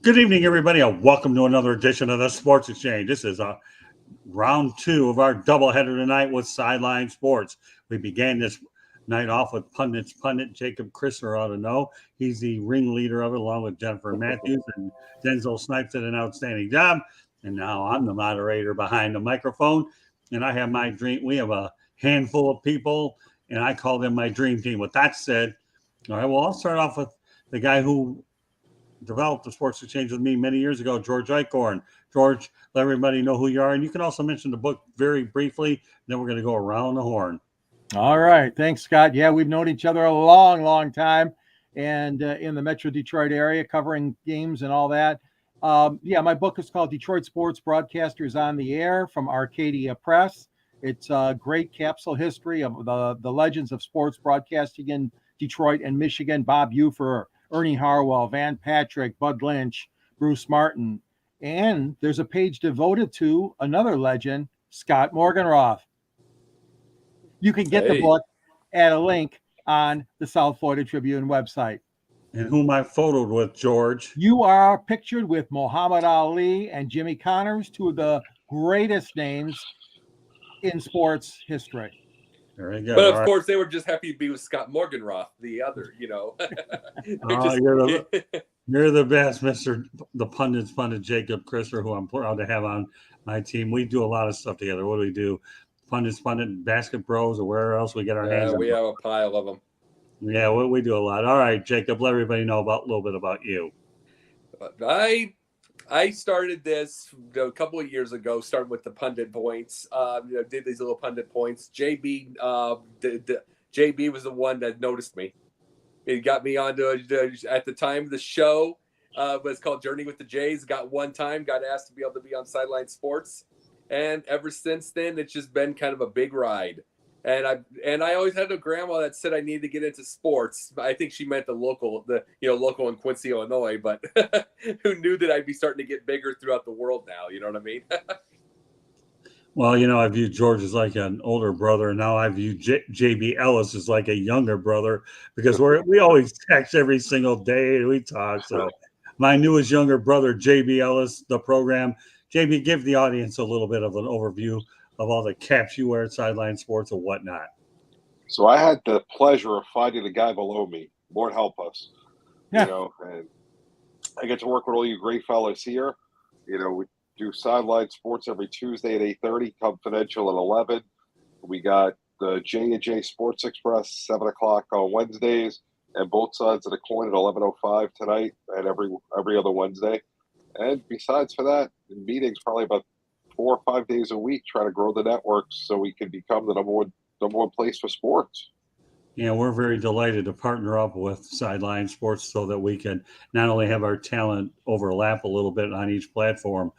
Good evening, everybody, and welcome to another edition of the Sports Exchange. This is round two of our doubleheader tonight with Sideline Sports. We began this night off with pundit Jacob Christner ought to know. He's the ringleader of it, along with Jennifer Matthews, and Denzel Snipes did an outstanding job. And now I'm the moderator behind the microphone, and I have my dream. We have a handful of people, and I call them my dream team. With that said, all right, well, I'll start off with the guy who developed the Sports Exchange with me many years ago, George Eichhorn. George, let everybody know who you are. And you can also mention the book very briefly. Then we're going to go around the horn. All right. Thanks, Scott. Yeah, we've known each other a long time. And in the Metro Detroit area, covering games and all that. My book is called Detroit Sports Broadcasters on the Air from Arcadia Press. It's a great capsule history of the legends of sports broadcasting in Detroit and Michigan. Bob Ufer, Ernie Harwell, Van Patrick, Bud Lynch, Bruce Martin. And there's a page devoted to another legend, Scott Morganroth. You can get the book at a link on the South Florida Tribune website. And whom I photoed with, George. You are pictured with Muhammad Ali and Jimmy Connors, two of the greatest names in sports history. Very good. But of course, they were just happy to be with Scott Morganroth, the other, You're the best, the pundit Jacob Christner, who I'm proud to have on my team. We do a lot of stuff together. What do we do? Pundit, Basket Bros, or where else we get our hands on. We have a pile of them. Yeah, we do a lot. All right, Jacob, let everybody know a little bit about you. I started this a couple of years ago, started with the pundit points. Did these little pundit points. JB was the one that noticed me. It got me onto at the time the show was called Journey with the Jays. Got asked to be able to be on Sideline Sports, and ever since then it's just been kind of a big ride. And I always had a grandma that said I needed to get into sports. I think she meant the local in Quincy, Illinois, but who knew that I'd be starting to get bigger throughout the world now, you know what I mean? Well, I view George as like an older brother, and now I view JB Ellis as like a younger brother, because we always text every single day and we talk. So my newest younger brother, JB Ellis, the program. JB, give the audience a little bit of an overview of all the caps you wear at Sideline Sports and whatnot. So I had the pleasure of finding the guy below me. Lord help us. Yeah. And I get to work with all you great fellas here. We do Sideline Sports every Tuesday at 8:30, Confidential at 11. We got the J&J Sports Express, 7 o'clock on Wednesdays, and both sides of the coin at 11:05 tonight and every other Wednesday. And besides for that, meetings probably about 4 or 5 days a week, trying to grow the network so we can become the number one place for sports. Yeah, we're very delighted to partner up with Sideline Sports so that we can not only have our talent overlap a little bit on each platform,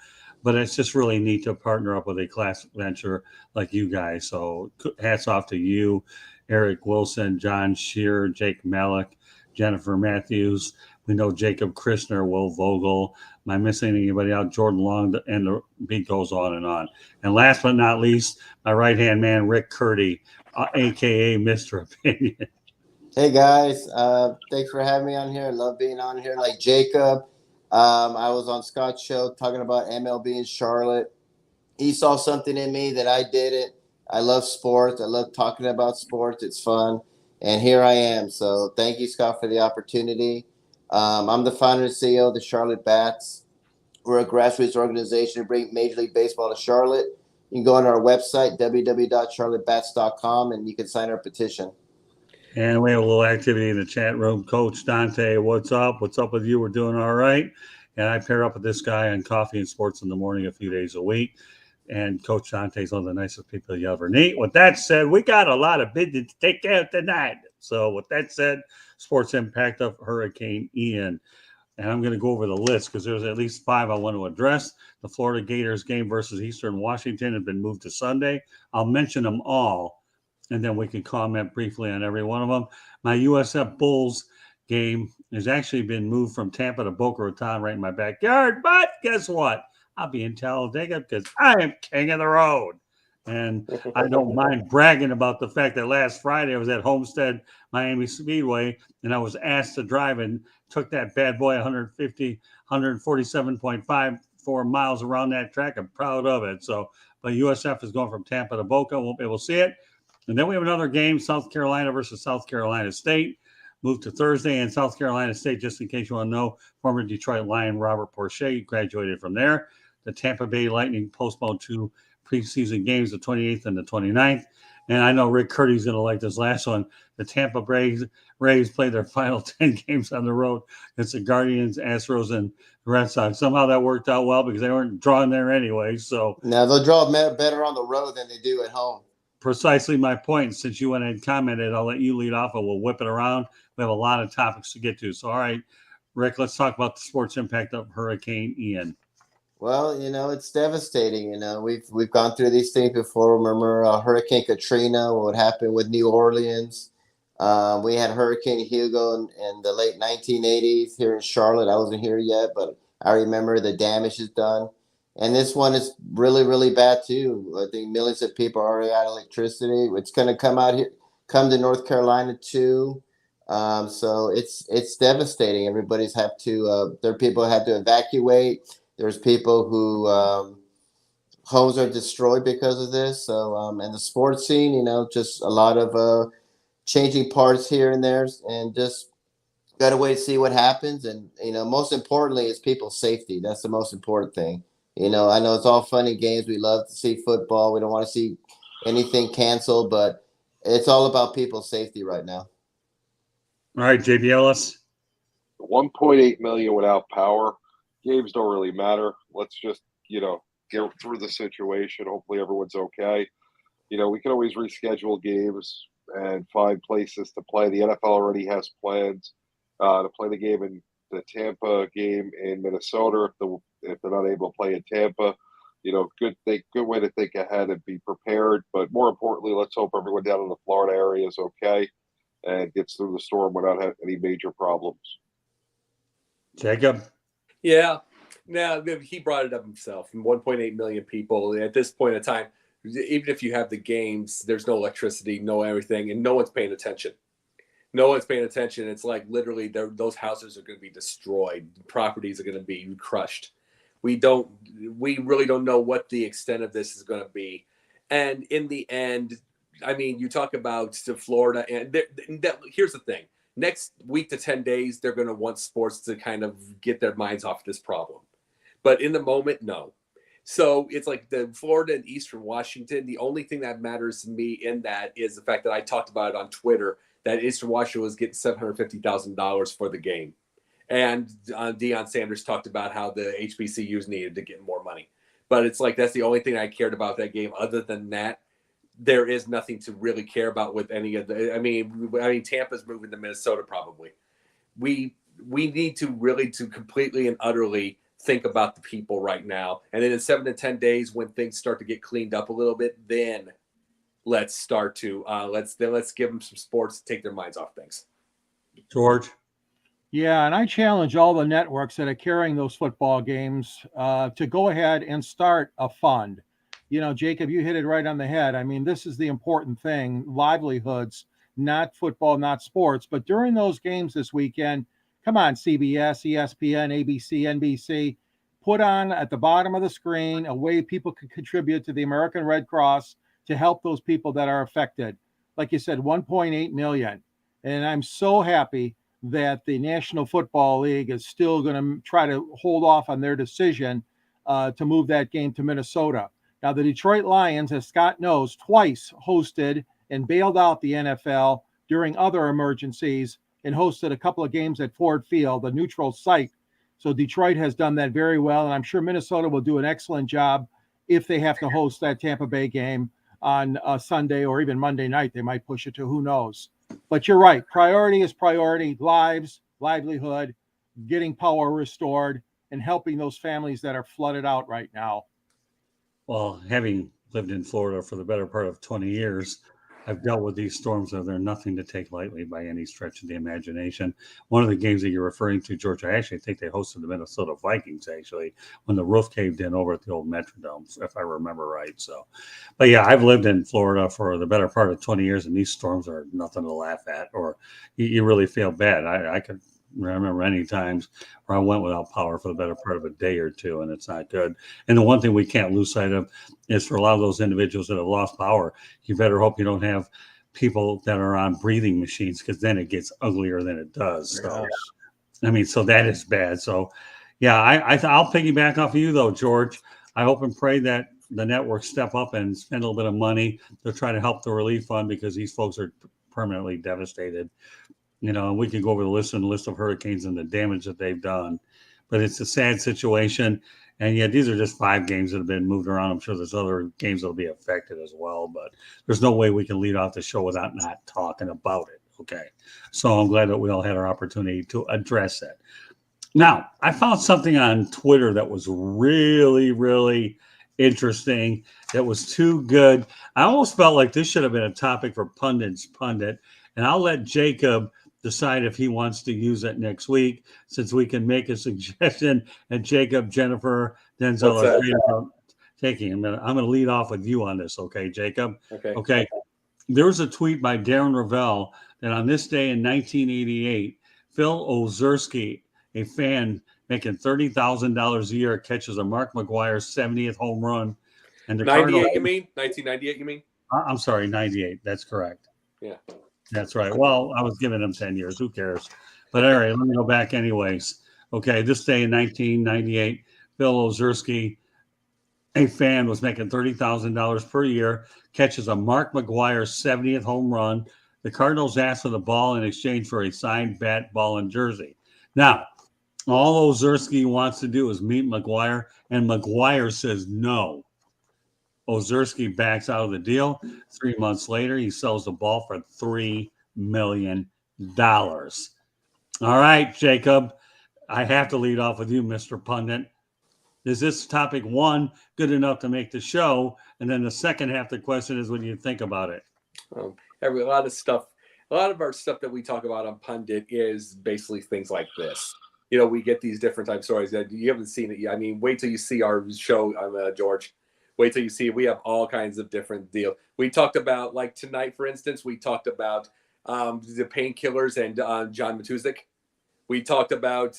but it's just really neat to partner up with a class venture like you guys. So hats off to you, Eric Wilson, John Shear, Jake Malik, Jennifer Matthews. We know Jacob Christner, Will Vogel. Am I missing anybody out? Jordan Long, and the beat goes on and on. And last but not least, my right-hand man, Rick Curdy, a.k.a. Mr. Opinion. Hey, guys. Thanks for having me on here. I love being on here. Like Jacob, I was on Scott's show talking about MLB in Charlotte. He saw something in me that I didn't. I love sports. I love talking about sports. It's fun. And here I am. So thank you, Scott, for the opportunity. I'm the founder and CEO of the Charlotte Bats. We're a grassroots organization to bring Major League Baseball to Charlotte. You can go on our website, www.charlottebats.com, and you can sign our petition. And we have a little activity in the chat room. Coach Dante, what's up? What's up with you? We're doing all right. And I pair up with this guy on Coffee and Sports in the morning a few days a week. And Coach Dante's one of the nicest people you ever meet. With that said, we got a lot of business to take care of tonight. So with that said, sports impact of Hurricane Ian. And I'm going to go over the list because there's at least 5 I want to address. The Florida Gators game versus Eastern Washington has been moved to Sunday. I'll mention them all, and then we can comment briefly on every one of them. My USF Bulls game has actually been moved from Tampa to Boca Raton right in my backyard. But guess what? I'll be in Talladega because I am king of the road. And I don't mind bragging about the fact that last Friday I was at Homestead Miami Speedway, and I was asked to drive and took that bad boy 147.54 miles around that track. I'm proud of it. So, but USF is going from Tampa to Boca. Won't be able to see it. And then we have another game, South Carolina versus South Carolina State. Moved to Thursday, and South Carolina State, just in case you want to know, former Detroit Lion Robert Porcher graduated from there. The Tampa Bay Lightning postponed 2 preseason games, the 28th and the 29th. And I know Rick Curdy's going to like this last one. The Tampa Bay Rays played their final 10 games on the road against the Guardians, Astros, and the Red Sox. Somehow that worked out well because they weren't drawing there anyway. So now they'll draw better on the road than they do at home. Precisely my point. Since you went and commented, I'll let you lead off and we'll whip it around. We have a lot of topics to get to. So, all right, Rick, let's talk about the sports impact of Hurricane Ian. Well, it's devastating. We've gone through these things before. Remember Hurricane Katrina, what happened with New Orleans. We had Hurricane Hugo in the late 1980s here in Charlotte. I wasn't here yet, but I remember the damage is done. And this one is really, really bad too. I think millions of people are already out of electricity. It's going to come to North Carolina too. So it's devastating. Everybody's there are people who have to evacuate. There's people who homes are destroyed because of this. So and the sports scene, just a lot of changing parts here and there, and just got to wait to see what happens. And most importantly is people's safety. That's the most important thing. I know it's all fun and games. We love to see football. We don't want to see anything canceled, but it's all about people's safety right now. All right, JB Ellis. 1.8 million without power. Games don't really matter. Let's just, get through the situation. Hopefully everyone's okay. We can always reschedule games and find places to play. The NFL already has plans to play the Tampa game in Minnesota if they're not able to play in Tampa. Good way to think ahead and be prepared. But more importantly, let's hope everyone down in the Florida area is okay and gets through the storm without having any major problems. Jacob. Yeah. Now, he brought it up himself. 1.8 million people at this point in time. Even if you have the games, there's no electricity, no everything, and no one's paying attention. No one's paying attention. It's like literally those houses are going to be destroyed. Properties are going to be crushed. We really don't know what the extent of this is going to be. And in the end, I mean, you talk about Florida, and here's the thing. Next week to 10 days, they're going to want sports to kind of get their minds off this problem. But in the moment, no. So it's like the Florida and Eastern Washington. The only thing that matters to me in that is the fact that I talked about it on Twitter, that Eastern Washington was getting $750,000 for the game. And Deion Sanders talked about how the HBCUs needed to get more money. But it's like that's the only thing I cared about that game. Other than that, there is nothing to really care about with any of the. I mean, Tampa's moving to Minnesota probably. We need to really to completely and utterly think about the people right now. And then in 7 to 10 days, when things start to get cleaned up a little bit, then let's start to let's give them some sports to take their minds off things. George. Yeah, and I challenge all the networks that are carrying those football games to go ahead and start a fund. Jacob, you hit it right on the head. I mean, this is the important thing, livelihoods, not football, not sports. But during those games this weekend, come on, CBS, ESPN, ABC, NBC, put on at the bottom of the screen a way people can contribute to the American Red Cross to help those people that are affected. Like you said, 1.8 million. And I'm so happy that the National Football League is still going to try to hold off on their decision to move that game to Minnesota. Now, the Detroit Lions, as Scott knows, twice hosted and bailed out the NFL during other emergencies and hosted a couple of games at Ford Field, a neutral site. So Detroit has done that very well, and I'm sure Minnesota will do an excellent job if they have to host that Tampa Bay game on Sunday or even Monday night. They might push it to who knows. But you're right. Priority is priority. Lives, livelihood, getting power restored, and helping those families that are flooded out right now. Well, having lived in Florida for the better part of 20 years, I've dealt with these storms, and they're nothing to take lightly by any stretch of the imagination. One of the games that you're referring to, George, I actually think they hosted the Minnesota Vikings, actually, when the roof caved in over at the old Metrodome, if I remember right. So, but yeah, I've lived in Florida for the better part of 20 years, and these storms are nothing to laugh at, or you really feel bad. I could remember any times where I went without power for the better part of a day or two, and it's not good. And the one thing we can't lose sight of is for a lot of those individuals that have lost power, you better hope you don't have people that are on breathing machines, because then it gets uglier than it does. So, I mean, so that is bad. So, yeah, I'll piggyback off of you, though, George. I hope and pray that the networks step up and spend a little bit of money to try to help the relief fund, because these folks are permanently devastated. You know, we can go over the list of hurricanes and the damage that they've done, but it's a sad situation. And yet these are just 5 games that have been moved around. I'm sure there's other games that'll be affected as well, but there's no way we can lead off the show without not talking about it. Okay. So I'm glad that we all had our opportunity to address it. Now, I found something on Twitter that was really, really interesting. That was too good. I almost felt like this should have been a topic for Pundit's Pundit, and I'll let Jacob decide if he wants to use it next week, since we can make a suggestion. And Jacob, Jennifer, Denzel are taking him. I'm going to lead off with you on this, okay, Jacob? Okay. There was a tweet by Darren Ravel that on this day in 1988, Phil Ozerski, a fan making $30,000 a year, catches a Mark McGwire 70th home run. And the 98, you mean? 1998, you mean? I'm sorry, 98. That's correct. Yeah. That's right. Well, I was giving him 10 years. Who cares? But all right, let me go back anyways. Okay, this day in 1998, Phil Ozerski, a fan, was making $30,000 per year, catches a Mark McGwire 70th home run. The Cardinals asked for the ball in exchange for a signed bat, ball, and jersey. Now, all Ozerski wants to do is meet McGwire, and McGwire says no. Ozerski backs out of the deal. 3 months later, he sells the ball for $3 million. All right, Jacob, I have to lead off with you, Mr. Pundit. Is this topic one good enough to make the show? And then the second half of the question is, what do you think about it? A lot of our stuff that we talk about on Pundit is basically things like this. You know, we get these different type stories that you haven't seen it yet. I mean, wait till you see our show, George. Wait till you see, we have all kinds of different deals. We talked about, like tonight, for instance, we talked about the painkillers and John Matuszek. We talked about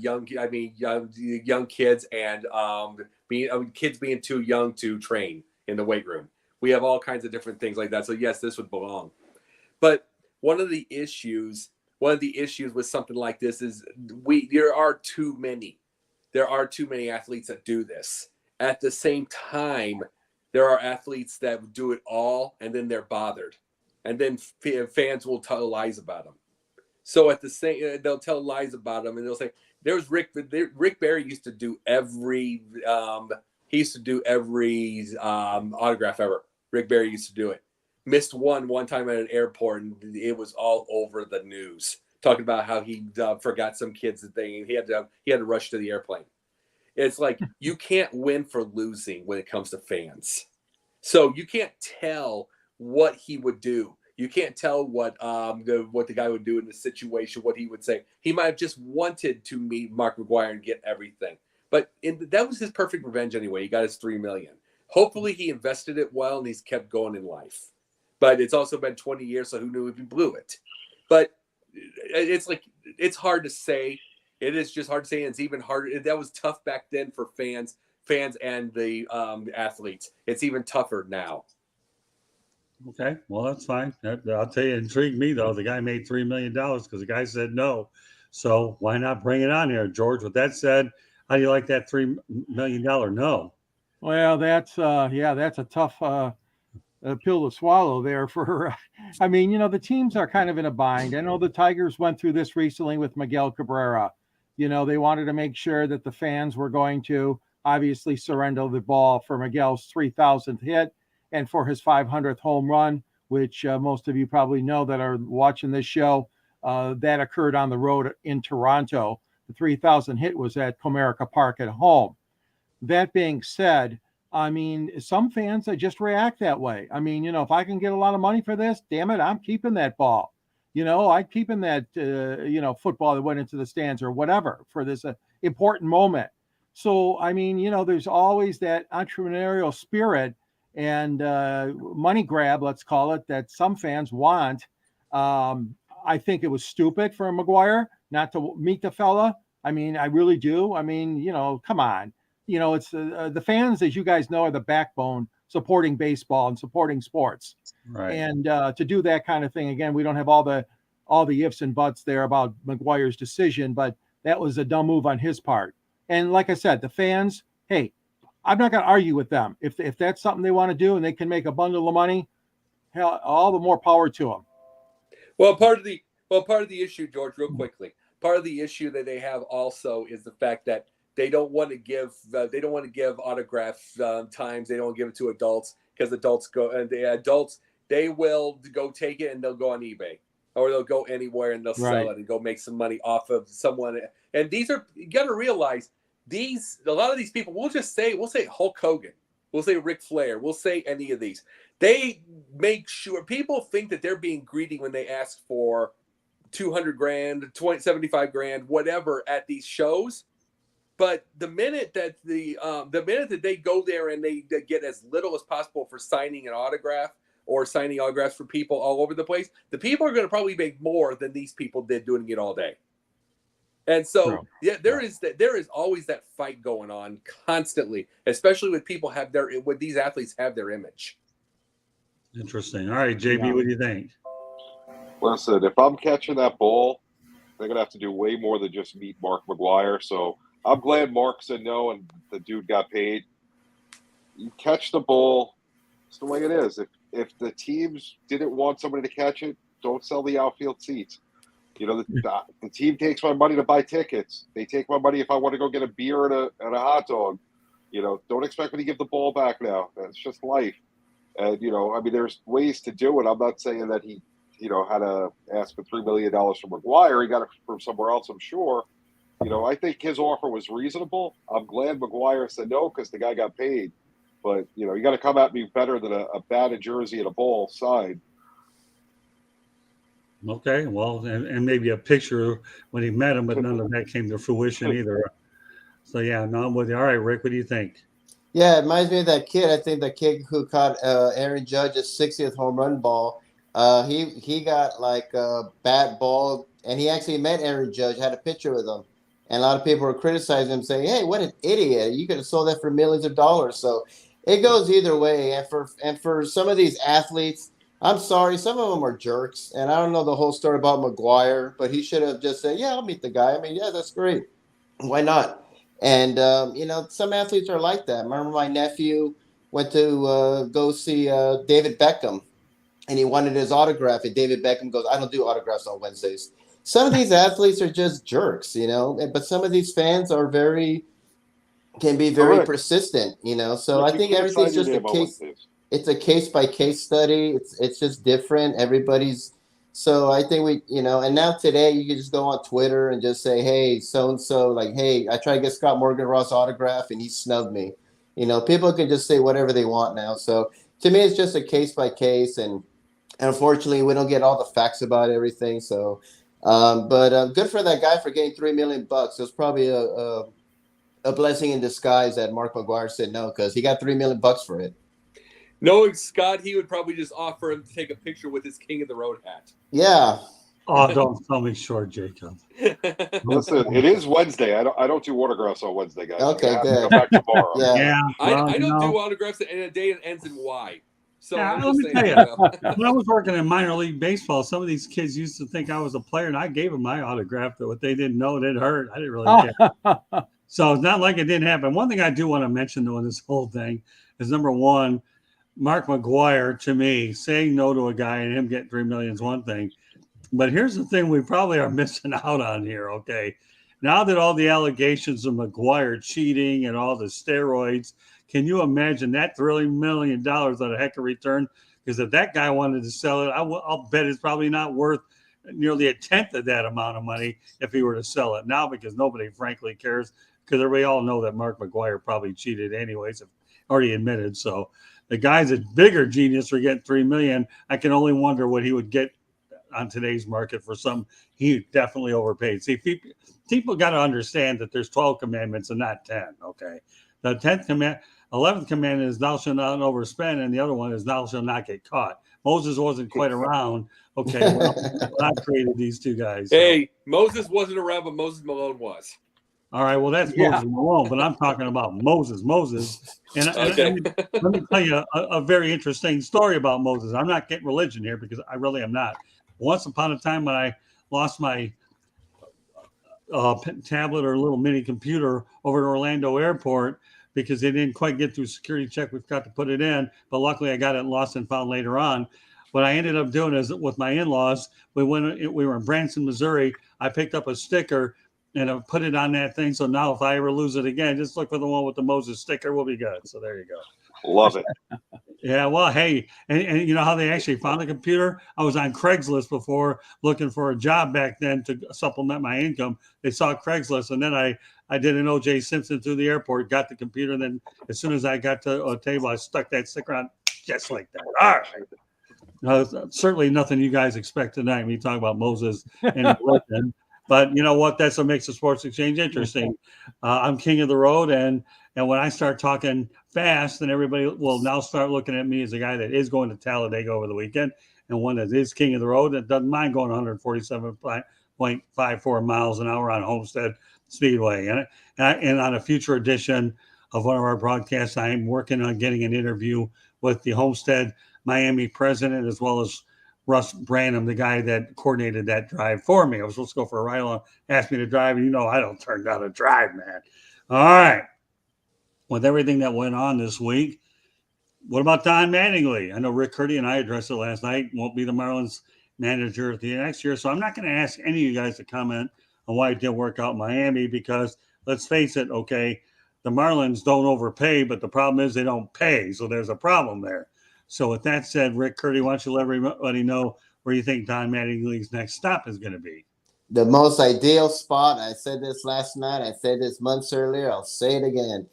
young kids and kids being too young to train in the weight room. We have all kinds of different things like that. So yes, this would belong. But one of the issues with something like this is there are too many athletes that do this. At the same time, there are athletes that do it all, and then they're bothered, and then fans will tell lies about them. So they'll tell lies about them, and they'll say, "There's Rick Barry used to do every autograph ever. Rick Barry used to do it. Missed one time at an airport, and it was all over the news, talking about how he forgot some kids thing. He had to rush to the airplane." It's like, you can't win for losing when it comes to fans. So you can't tell what he would do. You can't tell what the guy would do in the situation, what he would say. He might have just wanted to meet Mark McGwire and get everything. But that was his perfect revenge anyway. He got his $3 million. Hopefully he invested it well and he's kept going in life. But it's also been 20 years, so who knew if he blew it? But it's hard to say. It is just hard to say, and it's even harder. That was tough back then for fans and the athletes. It's even tougher now. Okay, well, that's fine. I'll tell you, it intrigued me, though. The guy made $3 million because the guy said no. So why not bring it on here, George? With that said, how do you like that $3 million no? Well, that's a tough pill to swallow there for, I mean, the teams are kind of in a bind. I know the Tigers went through this recently with Miguel Cabrera. They wanted to make sure that the fans were going to obviously surrender the ball for Miguel's 3,000th hit and for his 500th home run, which most of you probably know that are watching this show. That occurred on the road in Toronto. The 3,000 hit was at Comerica Park at home. That being said, I mean, some fans that just react that way. I mean, if I can get a lot of money for this, damn it, I'm keeping that ball. I'm keeping that, football that went into the stands or whatever for this important moment. So, I mean, there's always that entrepreneurial spirit and money grab, let's call it, that some fans want. I think it was stupid for McGwire not to meet the fella. I mean, I really do. I mean, come on. It's the fans, as you guys know, are the backbone supporting baseball and supporting sports. Right. And to do that kind of thing, again, we don't have all the ifs and buts there about McGwire's decision, but that was a dumb move on his part. And like I said, the fans, hey, I'm not going to argue with them. If that's something they want to do and they can make a bundle of money, hell, all the more power to them. Well, part of the issue, George, real quickly, part of the issue that they have also is the fact that they don't want to give autograph times. They don't give it to adults because adults they will go take it and they'll go on eBay or they'll go anywhere and they'll sell it and go make some money off of someone. And you got to realize a lot of these people, we'll say Hulk Hogan, we'll say Ric Flair, we'll say any of these. They make sure people think that they're being greedy when they ask for $200,000, $75 grand, whatever at these shows. But the minute that they go there and they get as little as possible for signing an autograph or signing autographs for people all over the place, the people are going to probably make more than these people did doing it all day. And so, there is always that fight going on constantly, especially with when these athletes have their image. Interesting. All right, JB, what do you think? Listen, if I'm catching that ball, they're going to have to do way more than just meet Mark McGwire. So I'm glad Mark said no and the dude got paid. You catch the ball. It's the way it is. If the teams didn't want somebody to catch it, don't sell the outfield seats. The team takes my money to buy tickets. They take my money if I want to go get a beer and a hot dog. Don't expect me to give the ball back now. That's just life. And, there's ways to do it. I'm not saying that he, had to ask for $3 million from McGwire. He got it from somewhere else, I'm sure. I think his offer was reasonable. I'm glad McGwire said no because the guy got paid. But, you got to come at me better than a batted jersey and a ball signed. Okay, well, and maybe a picture when he met him, but none of that came to fruition either. So, yeah, no, I'm with you. All right, Rick, what do you think? Yeah, it reminds me of that kid. I think the kid who caught Aaron Judge's 60th home run ball. He got like a bat ball, and he actually met Aaron Judge, had a picture with him. And a lot of people were criticizing him, saying, hey, what an idiot. You could have sold that for millions of dollars. So it goes either way. And for some of these athletes, I'm sorry, some of them are jerks. And I don't know the whole story about McGwire, but he should have just said, yeah, I'll meet the guy. I mean, yeah, that's great. Why not? And, some athletes are like that. I remember my nephew went to go see David Beckham, and he wanted his autograph. And David Beckham goes, I don't do autographs on Wednesdays. Some of these athletes are just jerks, but some of these fans can be very persistent, So I think everything's just a case. It's a case-by-case study. It's just different. Everybody's. So I think and now today you can just go on Twitter and just say, hey, so-and-so, like, hey, I tried to get Scott Morgan Ross autograph and he snubbed me. People can just say whatever they want now. So to me, it's just a case-by-case. And unfortunately, we don't get all the facts about everything. So, but good for that guy for getting $3 million. It was probably a blessing in disguise that Mark McGwire said no, because he got $3 million for it. Knowing Scott, he would probably just offer him to take a picture with his King of the Road hat. Yeah. Oh, don't tell me short, Jacob. Listen, it is Wednesday. I don't do autographs on Wednesday, guys. Okay, good. Come back tomorrow. Yeah. I don't do autographs in a day that ends in Y. So let me tell you, when I was working in minor league baseball, some of these kids used to think I was a player, and I gave them my autograph. But what they didn't know, it hurt. I didn't really care. So it's not like it didn't happen. One thing I do want to mention, though, in this whole thing is, number one, Mark McGwire, to me, saying no to a guy and him getting $3 million is one thing. But here's the thing we probably are missing out on here, okay? Now that all the allegations of McGwire cheating and all the steroids, can you imagine that $3 million on a heck of a return? Because if that guy wanted to sell it, I'll bet it's probably not worth nearly a tenth of that amount of money if he were to sell it now, because nobody frankly cares, because we all know that Mark McGwire probably cheated anyways. already admitted. So the guy's a bigger genius for getting $3 million. I can only wonder what he would get on today's market for some. He definitely overpaid. See, people got to understand that there's 12 commandments and not 10. Okay, the 11th commandment is thou shalt not overspend, and the other one is thou shalt not get caught. Moses wasn't quite around. Okay, when I created these two guys. So. Hey, Moses wasn't around, but Moses Malone was. All right, well, that's Moses Malone, but I'm talking about Moses. And Okay. let me tell you a very interesting story about Moses. I'm not getting religion here because I really am not. Once upon a time when I lost my tablet or little mini computer over at Orlando Airport because they didn't quite get through security check, we forgot to put it in, but luckily I got it lost and found later on. What I ended up doing is with my in-laws, we were in Branson, Missouri. I picked up a sticker and I put it on that thing. So now if I ever lose it again, just look for the one with the Moses sticker. We'll be good. So there you go. Love it. Yeah, well, hey, and you know how they actually found the computer? I was on Craigslist before looking for a job back then to supplement my income. They saw Craigslist, and then I did an O.J. Simpson through the airport, got the computer, and then as soon as I got to a table, I stuck that sticker on just like that. All right. No, certainly nothing you guys expect tonight when you talk about Moses and religion. But you know what? That's what makes the Sports Exchange interesting. I'm king of the road, and when I start talking fast, then everybody will now start looking at me as a guy that is going to Talladega over the weekend, and one that is king of the road that doesn't mind going 147.54 miles an hour on Homestead Speedway. And on a future edition of one of our broadcasts, I am working on getting an interview with the Homestead Miami president as well as Russ Branham, the guy that coordinated that drive for me. I was supposed to go for a ride along, asked me to drive, and I don't turn down a drive, man. All right. With everything that went on this week, what about Don Mattingly? I know Rick Curdy and I addressed it last night. Won't be the Marlins manager the next year. So I'm not going to ask any of you guys to comment on why it didn't work out in Miami because let's face it, okay, the Marlins don't overpay, but the problem is they don't pay. So there's a problem there. So with that said, Rick Curdy, why don't you let everybody know where you think Don Mattingly's next stop is going to be? The most ideal spot, I said this last night, I said this months earlier, I'll say it again,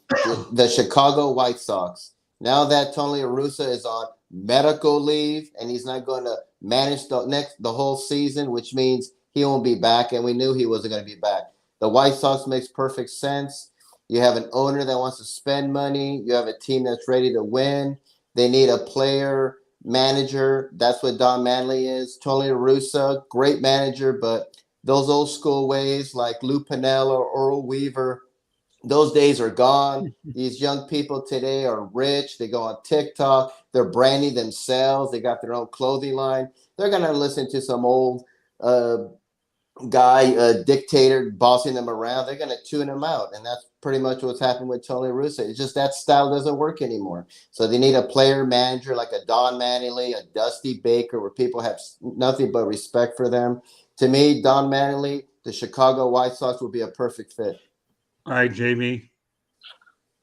the Chicago White Sox. Now that Tony La Russa is on medical leave and he's not going to manage the whole season, which means he won't be back, and we knew he wasn't going to be back. The White Sox makes perfect sense. You have an owner that wants to spend money. You have a team that's ready to win. They need a player manager. That's what Don Mattingly is. Tony La Russa, great manager, but those old school ways like Lou Piniella or Earl Weaver, those days are gone. These young people today are rich. They go on TikTok. They're branding themselves. They got their own clothing line. They're going to listen to some old guy, dictator bossing them around. They're going to tune them out. And that's pretty much what's happened with Tony La Russa. It's just that style doesn't work anymore. So they need a player manager like a Don Mattingly, a Dusty Baker, where people have nothing but respect for them. To me, Don Mattingly, the Chicago White Sox would be a perfect fit. All right, JB.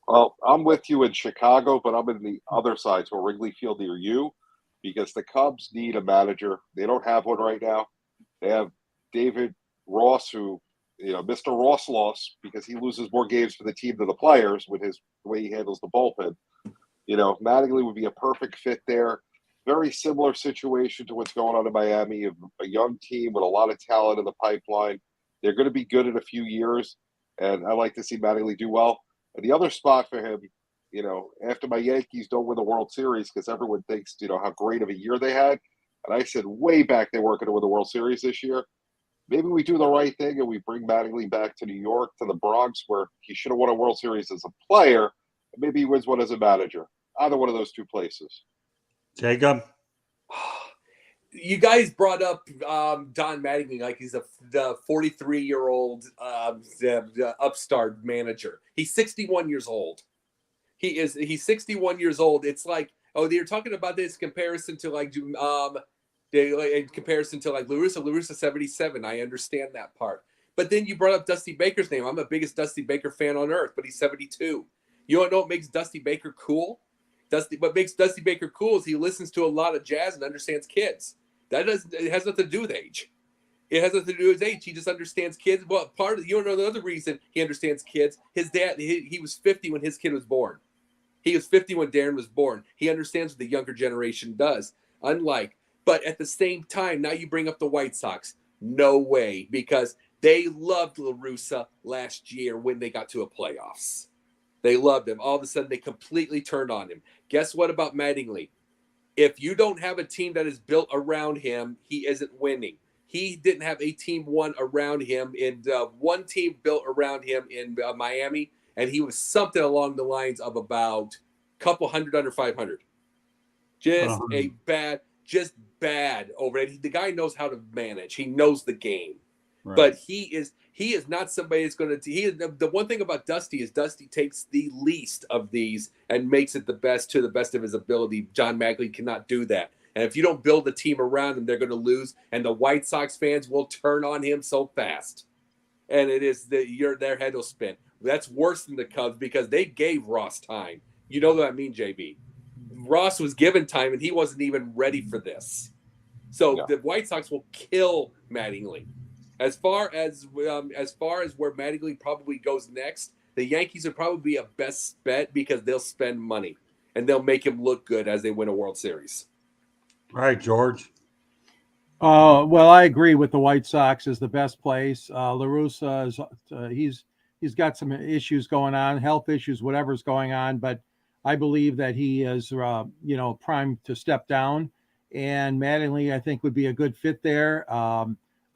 Well, I'm with you in Chicago, but I'm in the other side, so Wrigley Field near you, because the Cubs need a manager. They don't have one right now. They have David Ross, who, Mr. Ross lost because he loses more games for the team than the players with the way he handles the bullpen. Mattingly would be a perfect fit there. Very similar situation to what's going on in Miami, a young team with a lot of talent in the pipeline. They're going to be good in a few years, and I like to see Mattingly do well. And the other spot for him, after my Yankees don't win the World Series, because everyone thinks, how great of a year they had. And I said way back they weren't going to win the World Series this year. Maybe we do the right thing and we bring Mattingly back to New York, to the Bronx, where he should have won a World Series as a player, and maybe he wins one as a manager. Either one of those two places. Jacob? You guys brought up Don Mattingly like he's the 43-year-old upstart manager. He's 61 years old. He's 61 years old. It's like, they're talking about this comparison to in comparison to like La Russa 77. I understand that part. But then you brought up Dusty Baker's name. I'm the biggest Dusty Baker fan on earth, but he's 72. You want to know what makes Dusty Baker cool? What makes Dusty Baker cool is he listens to a lot of jazz and understands kids. It has nothing to do with age. It has nothing to do with his age. He just understands kids. Well, you don't know the other reason he understands kids. His dad, he was 50 when his kid was born. He was 50 when Darren was born. He understands what the younger generation does. But at the same time, now you bring up the White Sox. No way, because they loved La Russa last year when they got to a playoffs. They loved him. All of a sudden, they completely turned on him. Guess what about Mattingly? If you don't have a team that is built around him, he isn't winning. He didn't have a team around him, and one team built around him in Miami, and he was something along the lines of about a couple hundred under 500. Just bad over it. The guy knows how to manage. He knows the game. Right. But he is not somebody that's going to. The one thing about Dusty is Dusty takes the least of these and makes it the best to the best of his ability. John Mattingly cannot do that. And if you don't build a team around him, they're going to lose. And the White Sox fans will turn on him so fast. And it is their head will spin. That's worse than the Cubs because they gave Ross time. You know what I mean, JB? Ross was given time, and he wasn't even ready for this. So the White Sox will kill Mattingly. As far as where Mattingly probably goes next, the Yankees would probably be a best bet because they'll spend money and they'll make him look good as they win a World Series. All right, George. Well, I agree with the White Sox is the best place. La Russa is he's got some issues going on, health issues, whatever's going on, but I believe that he is primed to step down, and Mattingly I think would be a good fit there.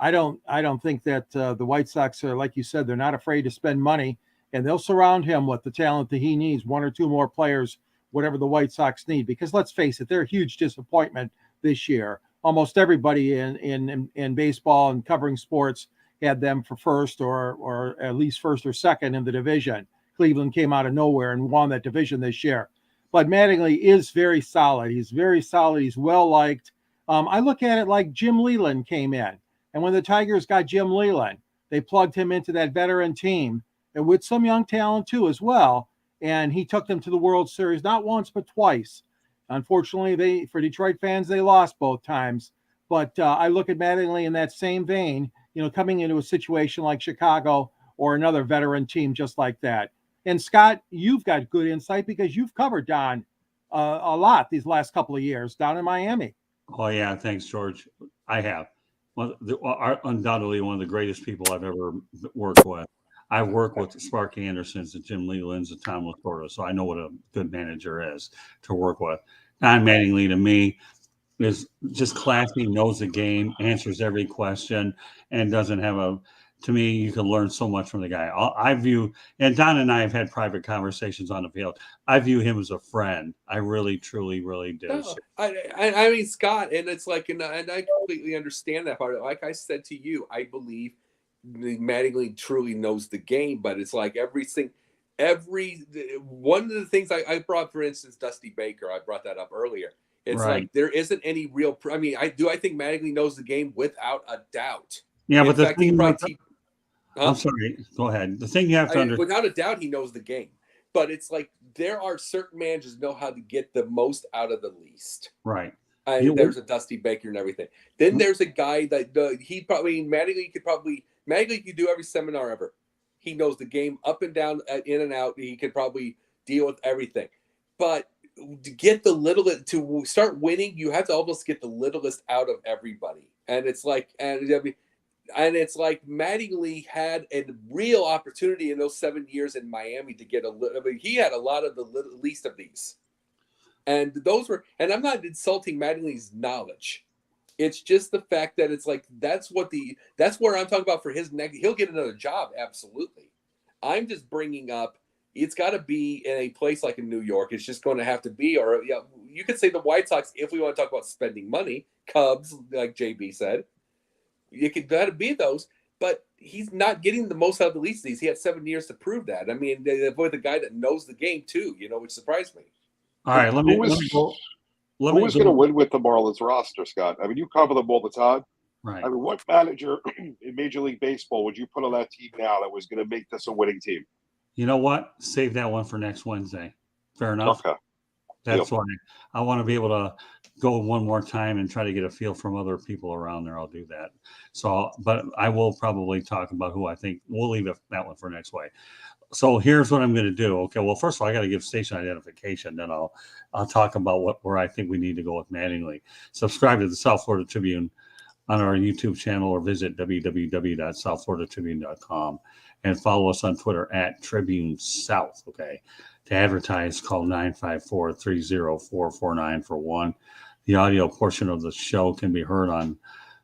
I don't think that the White Sox are, like you said, they're not afraid to spend money, and they'll surround him with the talent that he needs, one or two more players, whatever the White Sox need. Because let's face it, they're a huge disappointment this year. Almost everybody in baseball and covering sports had them for first or at least first or second in the division. Cleveland came out of nowhere and won that division this year. But Mattingly is very solid. He's very solid. He's well liked. I look at it like Jim Leyland came in. And when the Tigers got Jim Leyland, they plugged him into that veteran team and with some young talent too as well. And he took them to the World Series, not once, but twice. Unfortunately, for Detroit fans, they lost both times. But I look at Mattingly in that same vein, coming into a situation like Chicago or another veteran team just like that. And Scott, you've got good insight because you've covered Don a lot these last couple of years down in Miami. Oh, yeah. Thanks, George. I have. Undoubtedly one of the greatest people I've ever worked with. I've worked with Sparky Andersons and Jim Leyland's and Tom Laporta, so I know what a good manager is to work with. Don Mattingly, to me, is just classy, knows the game, answers every question, and doesn't have to me, you can learn so much from the guy. And Don and I have had private conversations on the field. I view him as a friend. I really, truly, really do. No, I mean, Scott, and it's like, and I completely understand that part. Like I said to you, I believe Mattingly truly knows the game, but it's like one of the things I brought, for instance, Dusty Baker. I brought that up earlier. It's right. Like there isn't any real. I mean, I think Mattingly knows the game without a doubt. Yeah, but the thing I'm sorry. Go ahead. The thing you have to understand. Without a doubt, he knows the game. But it's like there are certain managers know how to get the most out of the least. Right. There's a Dusty Baker and everything. Then there's a guy that Mattingly could do every seminar ever. He knows the game up and down, in and out. He could probably deal with everything. But to get to start winning, you have to almost get the littlest out of everybody. And it's like, it's like Mattingly had a real opportunity in those 7 years in Miami to get he had a lot of the least of these. And and I'm not insulting Mattingly's knowledge. It's just the fact that it's like, that's where I'm talking about for his neck. He'll get another job. Absolutely. I'm just bringing up, it's got to be in a place like in New York. It's just going to have to be, or you could say the White Sox, if we want to talk about spending money, Cubs, like JB said, you could got to be those, but he's not getting the most out of the least of these. He had 7 years to prove that. I mean, they avoid the guy that knows the game too, which surprised me. All right, let me go. Who is going to win with the Marlins roster, Scott? I mean, you cover them all the time. Right. I mean, what manager in Major League Baseball would you put on that team now that was going to make this a winning team? You know what? Save that one for next Wednesday. Fair enough. Okay. That's why I want to be able to go one more time and try to get a feel from other people around there, I'll do that. So, but I will probably talk about who I think. We'll leave that one for next week. So here's what I'm going to do. Okay, well, first of all, I got to give station identification. Then I'll talk about where I think we need to go with Mattingly. Subscribe to the South Florida Tribune on our YouTube channel or visit www.southfloridatribune.com and follow us on Twitter at Tribune South. Okay, to advertise, call 954-304-44941. The audio portion of the show can be heard on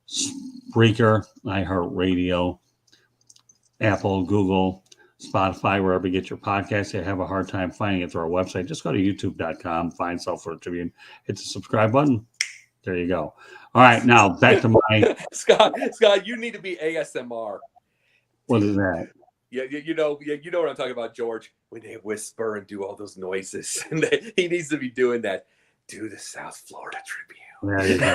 Spreaker, iHeartRadio, Apple, Google, Spotify, wherever you get your podcasts. You have a hard time finding it through our website, just go to youtube.com, find South Florida Tribune, hit the subscribe button. There you go. All right, now back to my Scott, you need to be ASMR. What is that? Yeah, you know what I'm talking about, George. When they whisper and do all those noises, and he needs to be doing that. Do the South Florida Tribune. There you go.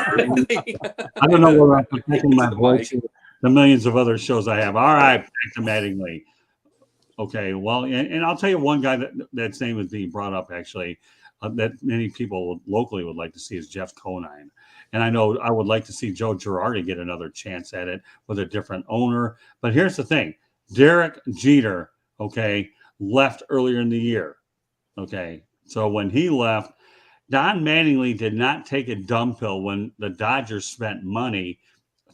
I don't know whether I'm protecting my voice, the millions of other shows I have. All right, back to Mattingly. Okay, well, and I'll tell you one guy that's name is being brought up actually that many people locally would like to see is Jeff Conine. And I know I would like to see Joe Girardi get another chance at it with a different owner. But here's the thing. Derek Jeter, okay, left earlier in the year. Okay, so when he left, Don Mattingly did not take a dumb pill when the Dodgers spent money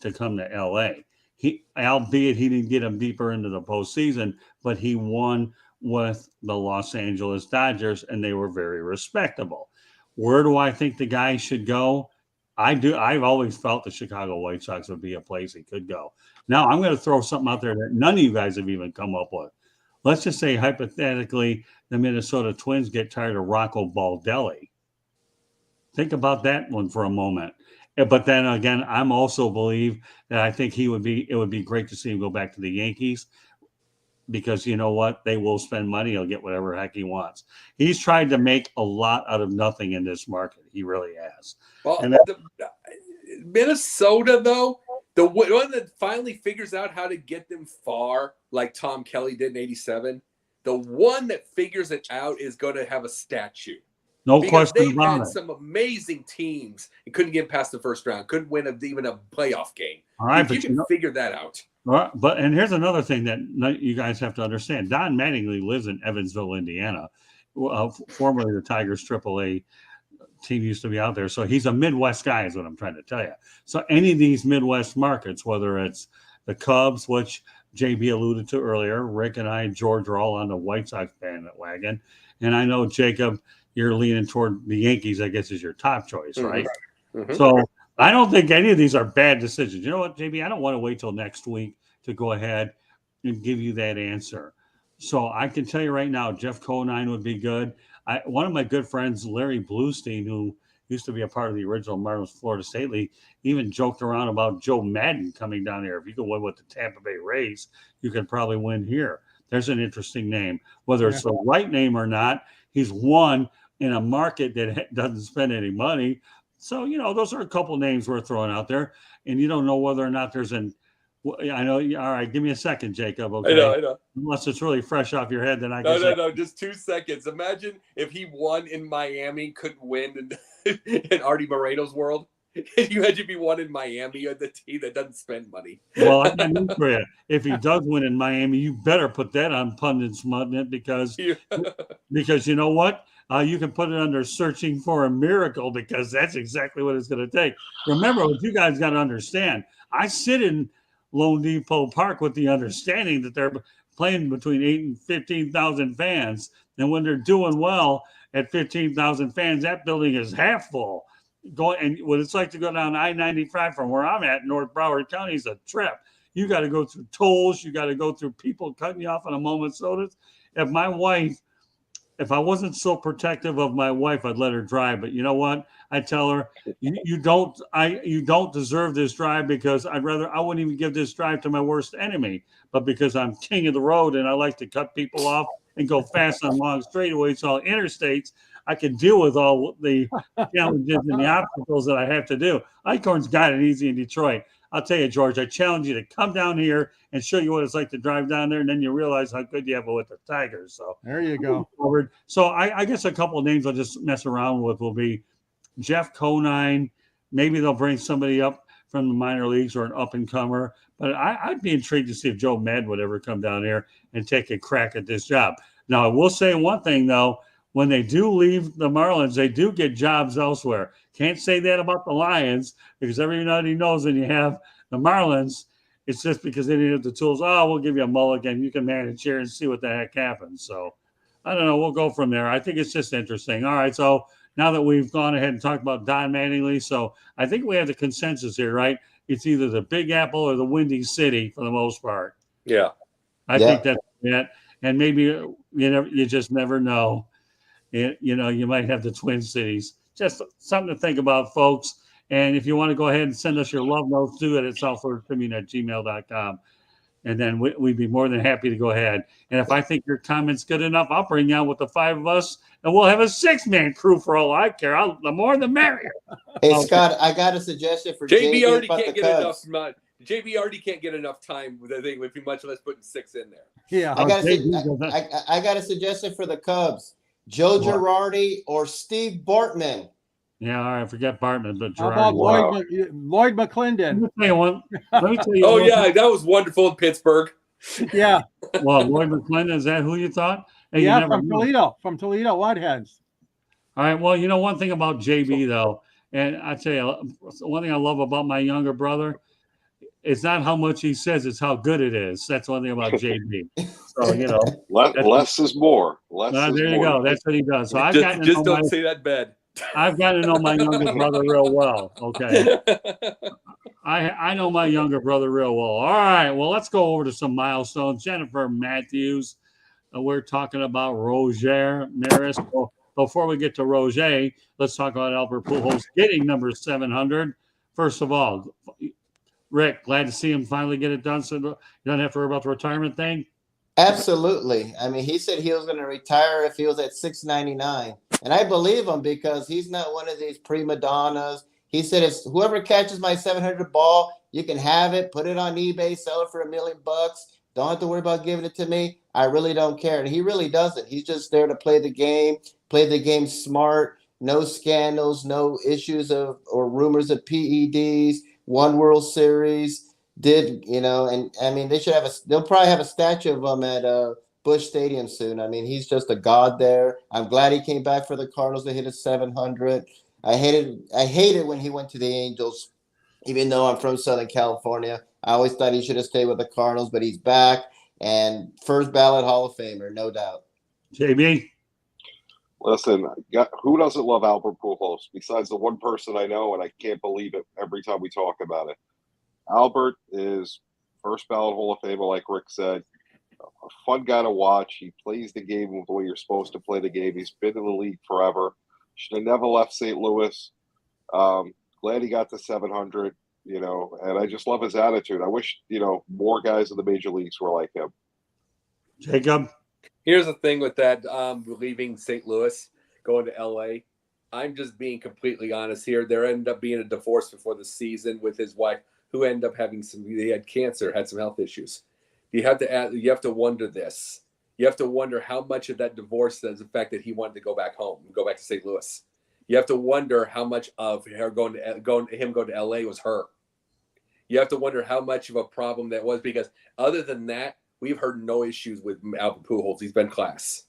to come to L.A. Albeit he didn't get them deeper into the postseason, but he won with the Los Angeles Dodgers, and they were very respectable. Where do I think the guy should go? I've always felt the Chicago White Sox would be a place he could go. Now, I'm going to throw something out there that none of you guys have even come up with. Let's just say, hypothetically, the Minnesota Twins get tired of Rocco Baldelli. Think about that one for a moment. But then again, I'm also believe that I think it would be great to see him go back to the Yankees because you know what? They will spend money. He'll get whatever heck he wants. He's tried to make a lot out of nothing in this market. He really has. Well, Minnesota, though, the one that finally figures out how to get them far, like Tom Kelly did in '87, the one that figures it out is going to have a statue. No because question they've about had it. some amazing teams and couldn't get past the first round, couldn't win even a playoff game. All right, if you can figure that out. And here's another thing that you guys have to understand. Don Mattingly lives in Evansville, Indiana. Formerly the Tigers AAA team used to be out there. So he's a Midwest guy is what I'm trying to tell you. So any of these Midwest markets, whether it's the Cubs, which JB alluded to earlier, Rick and I, George, are all on the White Sox bandwagon. And I know, Jacob, you're leaning toward the Yankees, I guess, is your top choice, right? Mm-hmm. So I don't think any of these are bad decisions. You know what, JB? I don't want to wait till next week to go ahead and give you that answer. So I can tell you right now, Jeff Conine would be good. One of my good friends, Larry Bluestein, who used to be a part of the original Marlins Florida State League, even joked around about Joe Madden coming down here. If you can win with the Tampa Bay Rays, you could probably win here. There's an interesting name. Whether it's the right name or not, he's won in a market that doesn't spend any money. So, you know, those are a couple names we're throwing out there. And you don't know whether or not there's I know. All right, give me a second, Jacob. Okay. I know. Unless it's really fresh off your head, then I No, guess. No, just 2 seconds. Imagine if he won in Miami, couldn't win in Artie Moreno's world. You had to be one in Miami or the team that doesn't spend money. Well, I got news for you. If he does win in Miami, you better put that on Pundit's Mudnet because you know what? You can put it under searching for a miracle because that's exactly what it's going to take. Remember, what you guys got to understand, I sit in Lone Depot Park with the understanding that they're playing between 8 and 15,000 fans. And when they're doing well at 15,000 fans, that building is half full. And what it's like to go down I-95 from where I'm at, North Broward County, is a trip. You got to go through tolls. You got to go through people cutting you off on a moment's notice. If I wasn't so protective of my wife, I'd let her drive. But you know what? I tell her, you don't deserve this drive because I wouldn't even give this drive to my worst enemy. But because I'm king of the road and I like to cut people off and go fast on long straightaways, all interstates, I can deal with all the challenges and the obstacles that I have to do. Eichhorn's got it easy in Detroit. I'll tell you, George, I challenge you to come down here and show you what it's like to drive down there, and then you realize how good you have it with the Tigers. So there you go. So I guess a couple of names I'll just mess around with will be Jeff Conine. Maybe they'll bring somebody up from the minor leagues or an up-and-comer. But I'd be intrigued to see if Joe Madden would ever come down here and take a crack at this job. Now, I will say one thing, though. When they do leave the Marlins, they do get jobs elsewhere. Can't say that about the Lions because everybody knows when you have the Marlins, it's just because they didn't have the tools. Oh, we'll give you a mulligan. You can manage here and see what the heck happens. So, I don't know. We'll go from there. I think it's just interesting. All right, so now that we've gone ahead and talked about Don Mattingly, so I think we have the consensus here, right? It's either the Big Apple or the Windy City for the most part. Yeah. I think that's it. And maybe you just never know. You might have the Twin Cities. Just something to think about, folks. And if you want to go ahead and send us your love notes, do it at southfloridatribune@gmail.com. And then we'd be more than happy to go ahead. And if I think your comment's good enough, I'll bring you on with the 5 of us, and we'll have a 6-man crew for all I care. The more the merrier. Hey, Scott, I got a suggestion for JB already about can't the get Cubs. enough. JB already can't get enough time with the thing with much less putting 6 in there. Yeah. I got a suggestion for the Cubs: Joe Girardi or Steve Bartman. Yeah, all right. Forget Bartman, but How Girardi. about Lloyd McClendon? Let me tell you. Oh yeah, that was wonderful in Pittsburgh. Yeah. Well, Lloyd McClendon, is that who you thought? Hey, yeah, you never from knew. Toledo. From Toledo, Whiteheads. All right. Well, one thing about JB though, and I tell you, one thing I love about my younger brother, it's not how much he says, it's how good it is. That's one thing about JB. So less is more. There you go. That's what he does. So just don't say that bad. I've gotten to know my younger brother real well. Okay. I know my younger brother real well. All right. Well, let's go over to some milestones. Jennifer Matthews. We're talking about Roger Maris. Well, before we get to Roger, let's talk about Albert Pujols getting number 700. First of all, Rick, glad to see him finally get it done. So you don't have to worry about the retirement thing. Absolutely. I mean, he said he was going to retire if he was at 699. And I believe him because he's not one of these prima donnas. He said, if whoever catches my 700 ball, you can have it, put it on eBay, sell it for $1 million. Don't have to worry about giving it to me. I really don't care. And he really doesn't. He's just there to play the game smart, no scandals, no issues or rumors of PEDs, one World Series. And I mean, they'll probably have a statue of him at Busch Stadium soon. I mean, he's just a god there. I'm glad he came back for the Cardinals to hit his 700. I hated when he went to the Angels, even though I'm from Southern California. I always thought he should have stayed with the Cardinals, but he's back and first ballot Hall of Famer, no doubt. JB? Listen, who doesn't love Albert Pujols besides the one person I know, and I can't believe it every time we talk about it. Albert is first ballot Hall of Famer, like Rick said. A fun guy to watch. He plays the game the way you're supposed to play the game. He's been in the league forever. Should have never left St. Louis. Glad he got to 700, and I just love his attitude. I wish, more guys in the major leagues were like him. Jacob? Here's the thing with that, leaving St. Louis, going to L.A., I'm just being completely honest here. There ended up being a divorce before the season with his wife, who ended up having he had cancer, had some health issues. You have to wonder this. You have to wonder how much of that divorce is the fact that he wanted to go back home, go back to St. Louis. You have to wonder how much of her going to LA was her. You have to wonder how much of a problem that was, because other than that, we've heard no issues with Albert Pujols. He's been class.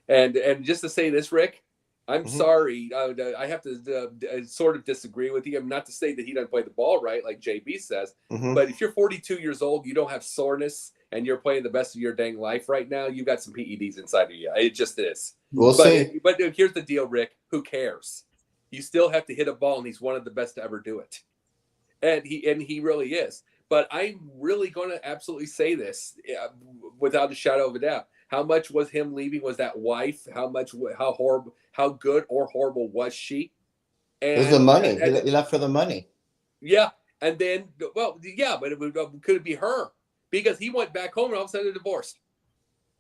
And just to say this, Rick, I'm sorry. I have to sort of disagree with you. I'm not to say that he doesn't play the ball right, like JB says. But if you're 42 years old, you don't have soreness, and you're playing the best of your dang life right now, you've got some PEDs inside of you. It just is. We'll see. But here's the deal, Rick. Who cares? You still have to hit a ball, and he's one of the best to ever do it. And he really is. But I'm really going to absolutely say this without a shadow of a doubt. How much was him leaving? Was that wife? How horrible, how good or horrible was she? And, it was the money. He left for the money. Yeah. And then, but could it be her? Because he went back home and all of a sudden they're divorced.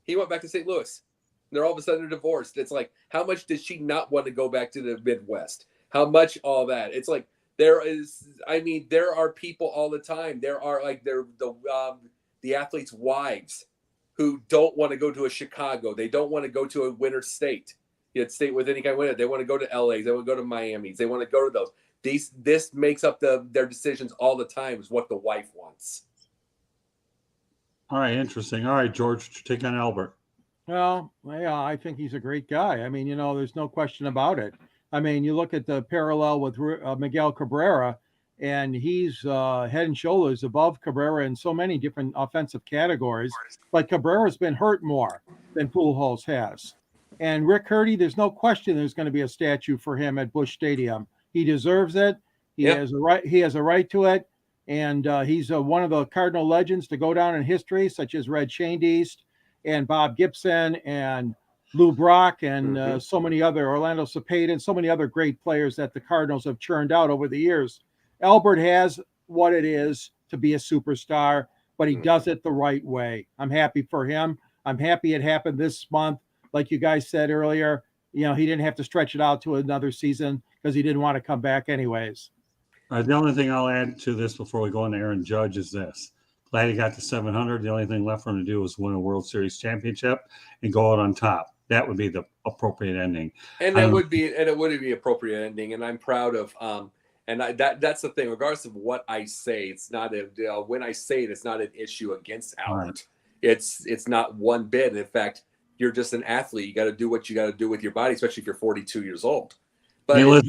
He went back to St. Louis. And they're all of a sudden divorced. It's like, how much does she not want to go back to the Midwest? How much all that? It's like, there are people all the time. There are the athletes' wives who don't want to go to a Chicago. They don't want to go to a winter state. You'd stay with any kind of winner. They want to go to LA. They want to go to Miami. They want to go to those. This makes up their decisions all the time. Is what the wife wants. All right, interesting. All right, George, take on Albert. Well, yeah, I think he's a great guy. I mean, there's no question about it. I mean, you look at the parallel with Miguel Cabrera, and he's head and shoulders above Cabrera in so many different offensive categories. But Cabrera's been hurt more than Pujols has. And Rick Hurdy, there's no question there's going to be a statue for him at Busch Stadium. He deserves it. He has a right. He has a right to it. And he's one of the Cardinal legends to go down in history, such as Red Schoendienst and Bob Gibson and Lou Brock and so many other, Orlando Cepeda, and so many other great players that the Cardinals have churned out over the years. Albert has what it is to be a superstar, but he does it the right way. I'm happy for him. I'm happy it happened this month. Like you guys said earlier, he didn't have to stretch it out to another season because he didn't want to come back anyways. The only thing I'll add to this before we go on to Aaron Judge is this. Glad he got to 700. The only thing left for him to do was win a World Series championship and go out on top. That would be the appropriate ending. And it would be the appropriate ending. And I'm proud of that's the thing. Regardless of what I say, it's not when I say it, it's not an issue against Albert. Right. It's not one bit. In fact, you're just an athlete. You got to do what you got to do with your body, especially if you're 42 years old. But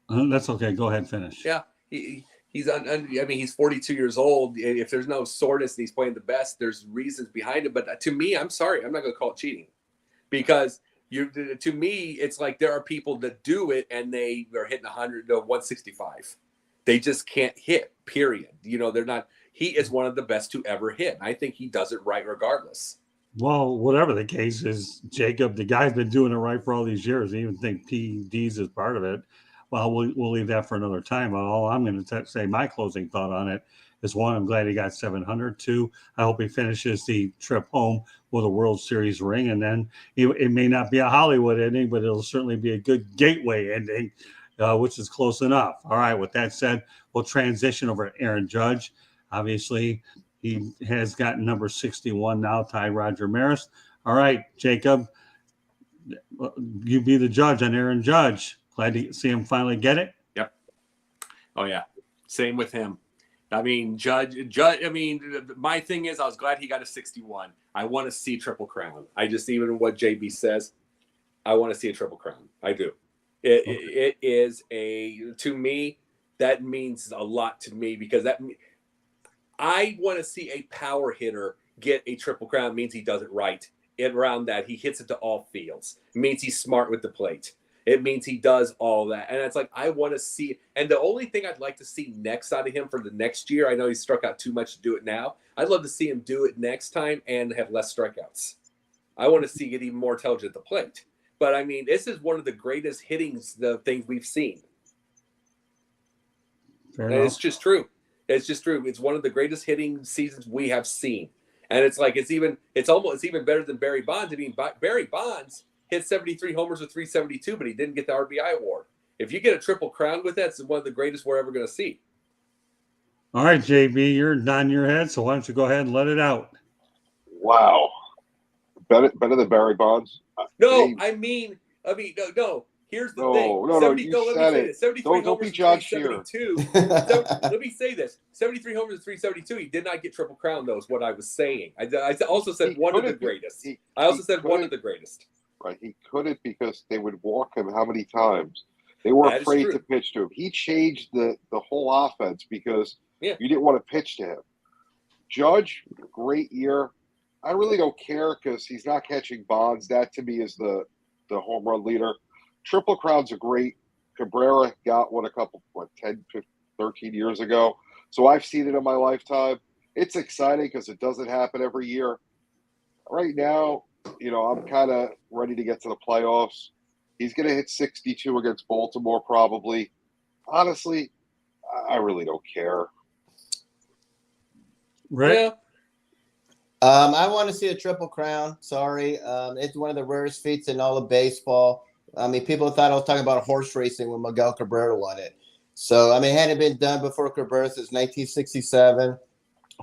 that's okay. Go ahead, finish. Yeah, he's 42 years old. If there's no soreness and he's playing the best, there's reasons behind it. But to me, I'm sorry, I'm not going to call it cheating, because to me, it's like there are people that do it and they are hitting 165. They just can't hit. Period. They're not. He is one of the best to ever hit. I think he does it right regardless. Well, whatever the case is, Jacob, the guy's been doing it right for all these years. I even think PEDs is part of it. Well, we'll leave that for another time. All I'm going to say, my closing thought on it is, one, I'm glad he got 700. Two, I hope he finishes the trip home with a World Series ring. And then it may not be a Hollywood ending, but it'll certainly be a good gateway ending, which is close enough. All right, with that said, we'll transition over to Aaron Judge. Obviously, he has got number 61 now, Ty Roger Maris. All right, Jacob, you be the judge on Aaron Judge. Glad to see him finally get it. Yep. Oh, yeah. Same with him. I mean, Judge. I mean, my thing is, I was glad he got a 61. I want to see Triple Crown. Even what JB says, I want to see a Triple Crown. I do. It is to me, that means a lot to me, because I want to see a power hitter get a Triple Crown. It means he does it right. Around that, he hits it to all fields. It means he's smart with the plate. It means he does all that. And it's like, I want to see. And the only thing I'd like to see next out of him for the next year, I know he struck out too much to do it now. I'd love to see him do it next time and have less strikeouts. I want to see it even more intelligent at the plate. But, I mean, this is one of the greatest things we've seen. It's just true. It's just true. It's one of the greatest hitting seasons we have seen. And it's like, it's even better than Barry Bonds. I mean, Barry Bonds hit 73 homers with 372, but he didn't get the RBI award. If you get a Triple Crown with that, it's one of the greatest we're ever going to see. All right, JB, you're nodding your head, so why don't you go ahead and let it out? Wow. Better than Barry Bonds? No. Here's the thing. Let me say this. 73 homers with 372. Let me say this. 73 homers with 372. He did not get Triple Crown, though, is what I was saying. I also said one of the greatest. One of the greatest. Right. He couldn't, because they would walk him how many times? They were afraid to pitch to him. He changed the whole offense because you didn't want to pitch to him. Judge, great year. I really don't care because he's not catching Bonds. That, to me, is the home run leader. Triple Crown's a great. Cabrera got one 10, 13 years ago. So I've seen it in my lifetime. It's exciting because it doesn't happen every year. Right now, I'm kind of ready to get to the playoffs. He's going to hit 62 against Baltimore probably. Honestly, I really don't care. Right? Yeah. I want to see a Triple Crown. Sorry. It's one of the rarest feats in all of baseball. I mean, people thought I was talking about horse racing when Miguel Cabrera won it. So, I mean, it hadn't been done before Cabrera since 1967.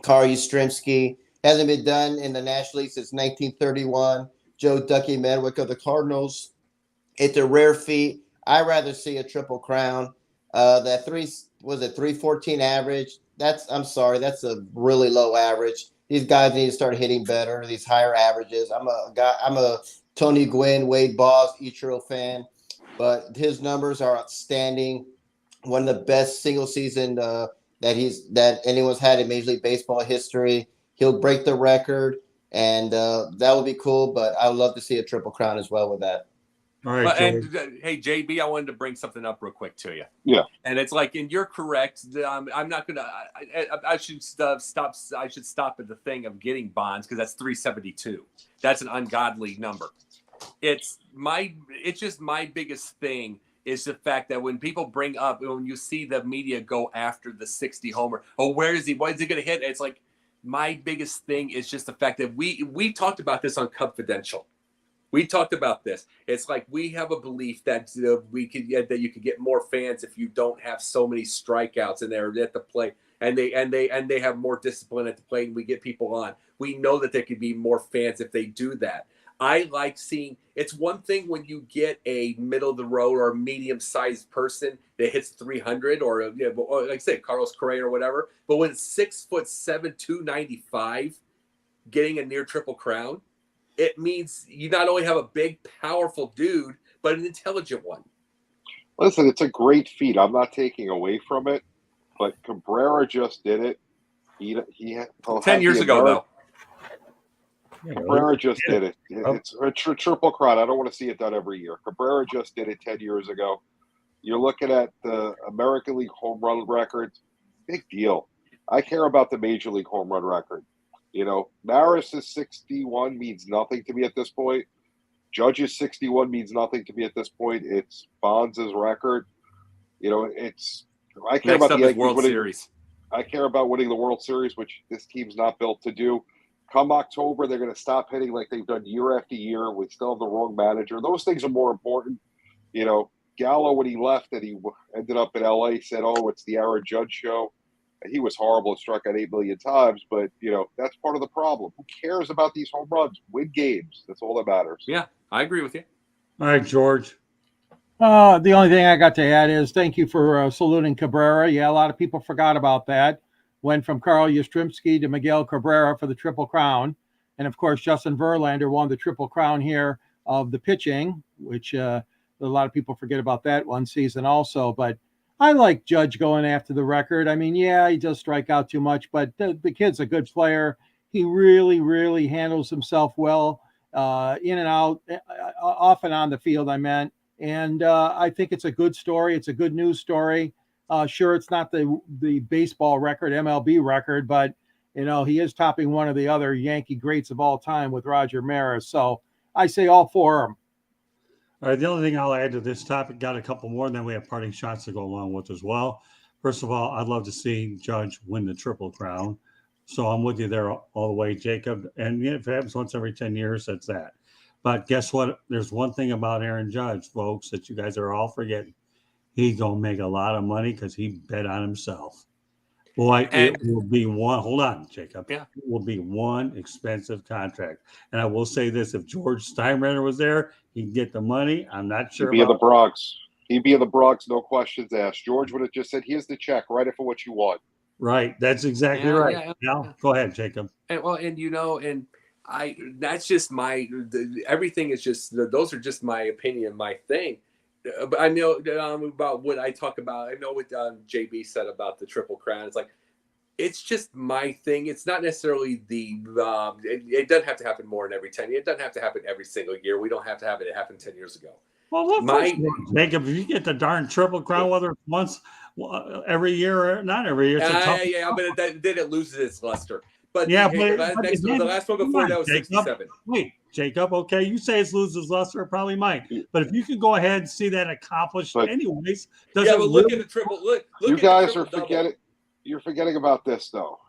Carl Yastrzemski hasn't been done in the National League since 1931. Joe Ducky Medwick of the Cardinals. It's a rare feat. I'd rather see a triple crown. That 314 average. I'm sorry, that's a really low average. These guys need to start hitting better. These higher averages. I'm a Tony Gwynn, Wade Boggs, Ichiro fan, but his numbers are outstanding. One of the best single season that anyone's had in Major League Baseball history. He'll break the record, and that would be cool. But I would love to see a triple crown as well with that. All right, And hey, JB, I wanted to bring something up real quick to you. Yeah. And it's like, and you're correct. I'm not gonna. I should stop. I should stop at the thing of getting bonds because that's 372. That's an ungodly number. It's just my biggest thing is the fact that when people bring up, when you see the media go after the 60 homer, oh, where is he? What is he going to hit? It's like my biggest thing is just the fact that we talked about this on Confidential. We talked about this. It's like we have a belief that that you could get more fans if you don't have so many strikeouts and they're at the plate and they have more discipline at the plate and we get people on. We know that there could be more fans if they do that. I like seeing. It's one thing when you get a middle of the road or medium-sized person that hits 300 or like I say Carlos Correa or whatever. But when it's 6'7", 295, getting a near triple crown, it means you not only have a big, powerful dude, but an intelligent one. Listen, it's a great feat. I'm not taking away from it, but Cabrera just did it. He 10 years ago, though. Cabrera just did it. It's a triple crown. I don't want to see it done every year. Cabrera just did it 10 years ago. You're looking at the American League home run records. Big deal. I care about the Major League home run record. Maris's 61 means nothing to me at this point. Judge's 61 means nothing to me at this point. It's Bonds' record. I care Next about up the Yankees World winning. Series. I care about winning the World Series, which this team's not built to do. Come October, they're going to stop hitting like they've done year after year. We still have the wrong manager. Those things are more important. Gallo, when he left and he ended up in L.A., said, "Oh, it's the Aaron Judge show." And he was horrible and struck out 8 million times, but, that's part of the problem. Who cares about these home runs? Win games. That's all that matters. Yeah, I agree with you. All right, George. The only thing I got to add is thank you for saluting Cabrera. Yeah, a lot of people forgot about that. Went from Carl Yastrzemski to Miguel Cabrera for the Triple Crown. And, of course, Justin Verlander won the Triple Crown here of the pitching, which a lot of people forget about that one season also. But I like Judge going after the record. I mean, yeah, he does strike out too much, but the kid's a good player. He really, really handles himself well in and out, off and on the field, I meant. And I think it's a good story. It's a good news story. Sure, it's not the baseball record, MLB record, but, he is topping one of the other Yankee greats of all time with Roger Maris. So I say all for him. All right, the only thing I'll add to this topic, got a couple more, and then we have parting shots to go along with as well. First of all, I'd love to see Judge win the Triple Crown. So I'm with you there all the way, Jacob. And if it happens once every 10 years, that's that. But guess what? There's one thing about Aaron Judge, folks, that you guys are all forgetting. He's going to make a lot of money because he bet on himself. Boy, it will be one. Hold on, Jacob. Yeah. It will be one expensive contract. And I will say this, if George Steinbrenner was there, he'd get the money. I'm not sure. He'd be in the Bronx. He'd be in the Bronx, no questions asked. George would have just said, "Here's the check. Write it for what you want." Right. That's exactly right. Yeah. Now, go ahead, Jacob. That's just everything is just, those are just my opinion, my thing. But I know about what I talk about. I know what JB said about the Triple Crown. It's like, it's just my thing. It's not necessarily it doesn't have to happen more than every 10 years. It doesn't have to happen every single year. We don't have to have it happen 10 years ago. Well, look, Jacob, if you get the darn Triple Crown, whether it's once every year or not every year, but then it loses its luster. But yeah, the last one before that was 67. Wait, Jacob, okay, you say it loses luster, it probably might. But if you can go ahead and see that accomplished anyways, look at the triple. Look, you guys are forgetting. You're forgetting about this though.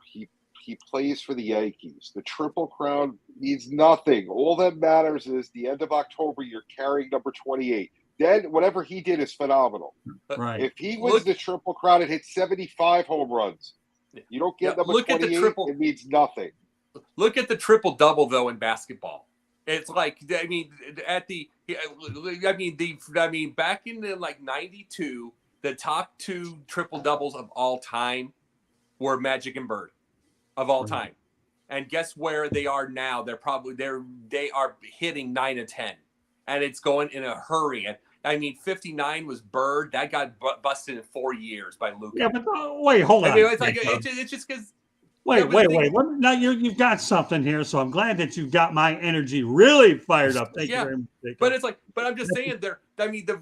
He plays for the Yankees. The Triple Crown means nothing. All that matters is the end of October, you're carrying number 28. Then whatever he did is phenomenal. Right. If he wins the Triple Crown and hits 75 home runs, you don't get number 28. It means nothing. Look at the triple double though in basketball. It's like, I mean, back in the like 92, the top 2 triple doubles of all time were Magic and Bird of all time. And guess where they are now? They are hitting 9 and 10, and it's going in a hurry. And I mean, 59 was Bird. That got busted in 4 years by Luka. Yeah, but wait, hold on. I mean, it's just because. Wait. Now you've got something here, so I'm glad that you've got my energy really fired up. Thank you very much, Jacob. But it's like, I'm just saying, the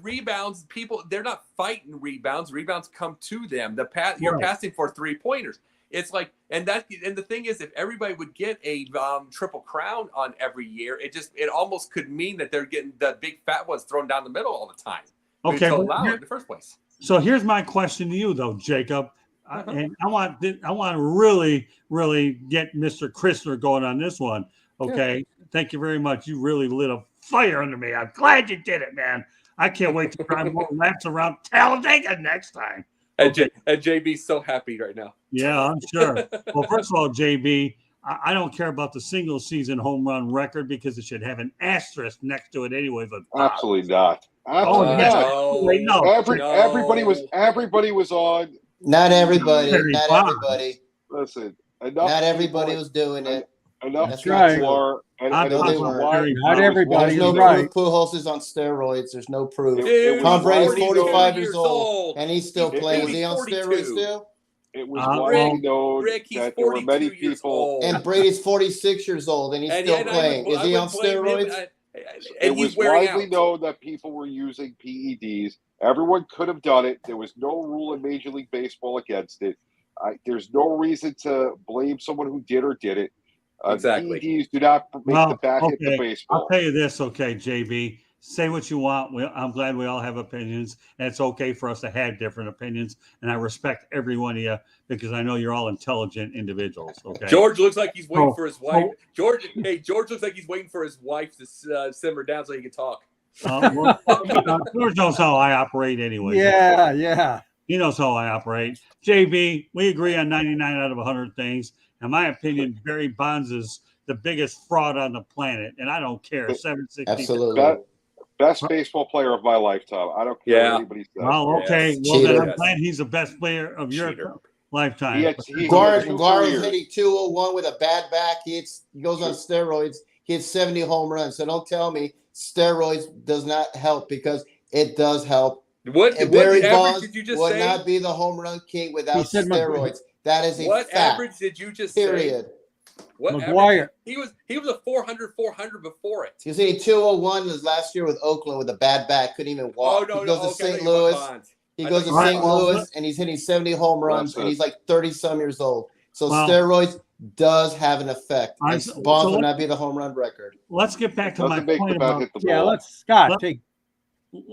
rebounds, they're not fighting rebounds. Rebounds come to them. You're passing for 3-pointers. It's like, and the thing is, if everybody would get a triple crown on every year, it almost could mean that they're getting the big fat ones thrown down the middle all the time. Okay, to allow it in the first place. So here's my question to you, though, Jacob. And I want to really, really get Mr. Christner going on this one. Okay. Yeah. Thank you very much. You really lit a fire under me. I'm glad you did it, man. I can't wait to drive more laps around Talladega next time. Okay. And JB's so happy right now. Yeah, I'm sure. Well, first of all, JB, I don't care about the single season home run record because it should have an asterisk next to it anyway. But absolutely not. Absolutely not. Wait, no. Everybody was on. Not everybody. Not everybody. Listen, not everybody was doing it. Enough That's right. Not everybody. There's no right. proof Pujols is on steroids. There's no proof. Tom Brady's 45 years old, and he's still playing. Is he on steroids still? It was widely known that there were many people. And Brady's 46 years old, and he's still playing. Is he on steroids? It was widely known that people were using PEDs. Everyone could have done it. There was no rule in Major League Baseball against it. There's no reason to blame someone who did or did it. Exactly. PEDs do not make the back end of baseball. I'll tell you this, okay, JB. Say what you want. I'm glad we all have opinions, and it's okay for us to have different opinions. And I respect every one of you because I know you're all intelligent individuals. Okay. George looks like he's waiting for his wife. George looks like he's waiting for his wife to simmer down so he can talk. George knows how I operate anyway. Yeah. He knows how I operate. JB, we agree on 99 out of 100 things. In my opinion, Barry Bonds is the biggest fraud on the planet, and I don't care. 760. Absolutely. Best baseball player of my lifetime. I don't care what anybody says. Well, okay. Yes. Well, then I'm glad he's the best player of your lifetime. Guardians hitting 201 with a bad back. He goes on steroids. He hits 70 home runs. So don't tell me steroids does not help because it does help. What Barry Bonds did you just would say? Not be the home run king without steroids. That is a what fact. Average did you just period. Say? What McGuire. He was a 400 before it. He was hitting 201 his last year with Oakland with a bad back. Couldn't even walk. He goes to St. Louis. He goes to St. Louis and he's hitting 70 home runs and he's like 30-some years old. So steroids does have an effect. Bonds would not be the home run record. Let's get back to my point about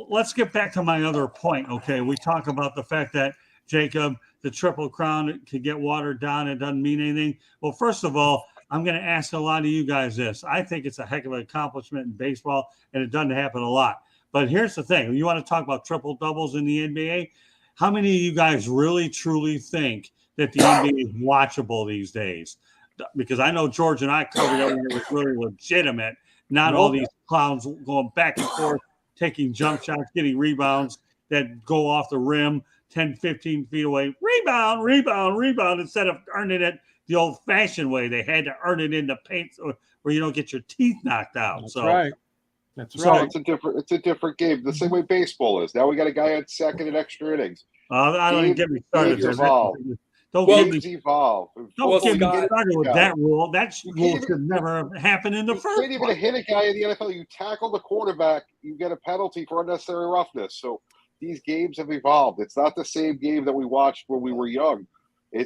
let's get back to my other point. Okay, we talk about the fact that Jacob, the Triple Crown could get watered down. It doesn't mean anything. Well, first of all, I'm going to ask a lot of you guys this. I think it's a heck of an accomplishment in baseball, and it doesn't happen a lot. But here's the thing. You want to talk about triple doubles in the NBA? How many of you guys really, truly think that the NBA is watchable these days? Because I know George and I covered it when it was really legitimate. Not all these clowns going back and forth, taking jump shots, getting rebounds that go off the rim 10, 15 feet away. Rebound, instead of earning it the old-fashioned way. They had to earn it in the paint where you don't get your teeth knocked out. That's right. It's a different game. The same way baseball is. Now we got a guy on second in extra innings. I don't get me started. Don't get me started with that rule. That rule should never happen in the first place. You can't even hit a guy in the NFL. You tackle the quarterback, you get a penalty for unnecessary roughness. So these games have evolved. It's not the same game that we watched when we were young.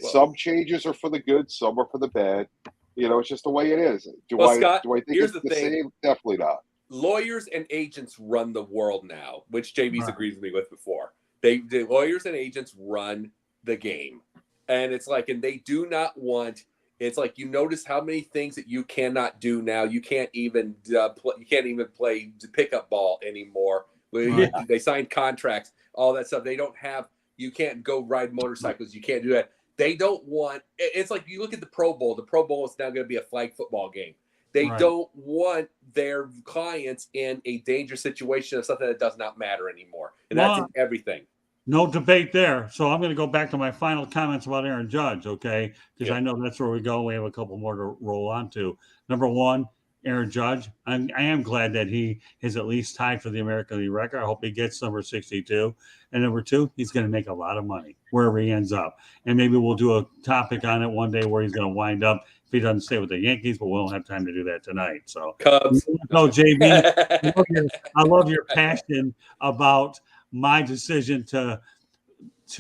Some changes are for the good, some are for the bad. It's just the way it is. Scott, do I think it's the same? Definitely not. Lawyers and agents run the world now, which JB's agreed with me with before. The lawyers and agents run the game. And it's like, and they do not want, it's like, you notice how many things that you cannot do now. You can't even play pickup ball anymore. They sign contracts, all that stuff. You can't go ride motorcycles. You can't do that. They don't want, it's like you look at the Pro Bowl. The Pro Bowl is now going to be a flag football game. They Right. don't want their clients in a dangerous situation of something that does not matter anymore. And that's in everything. No debate there. So I'm going to go back to my final comments about Aaron Judge, okay? Because Yep. I know that's where we go. We have a couple more to roll on to. Number one, Aaron Judge. I am glad that he is at least tied for the American League record. I hope he gets number 62. And number two, he's going to make a lot of money wherever he ends up. And maybe we'll do a topic on it one day where he's going to wind up if he doesn't stay with the Yankees, but we don't have time to do that tonight. So, Cubs. no, JB, I love your passion about my decision to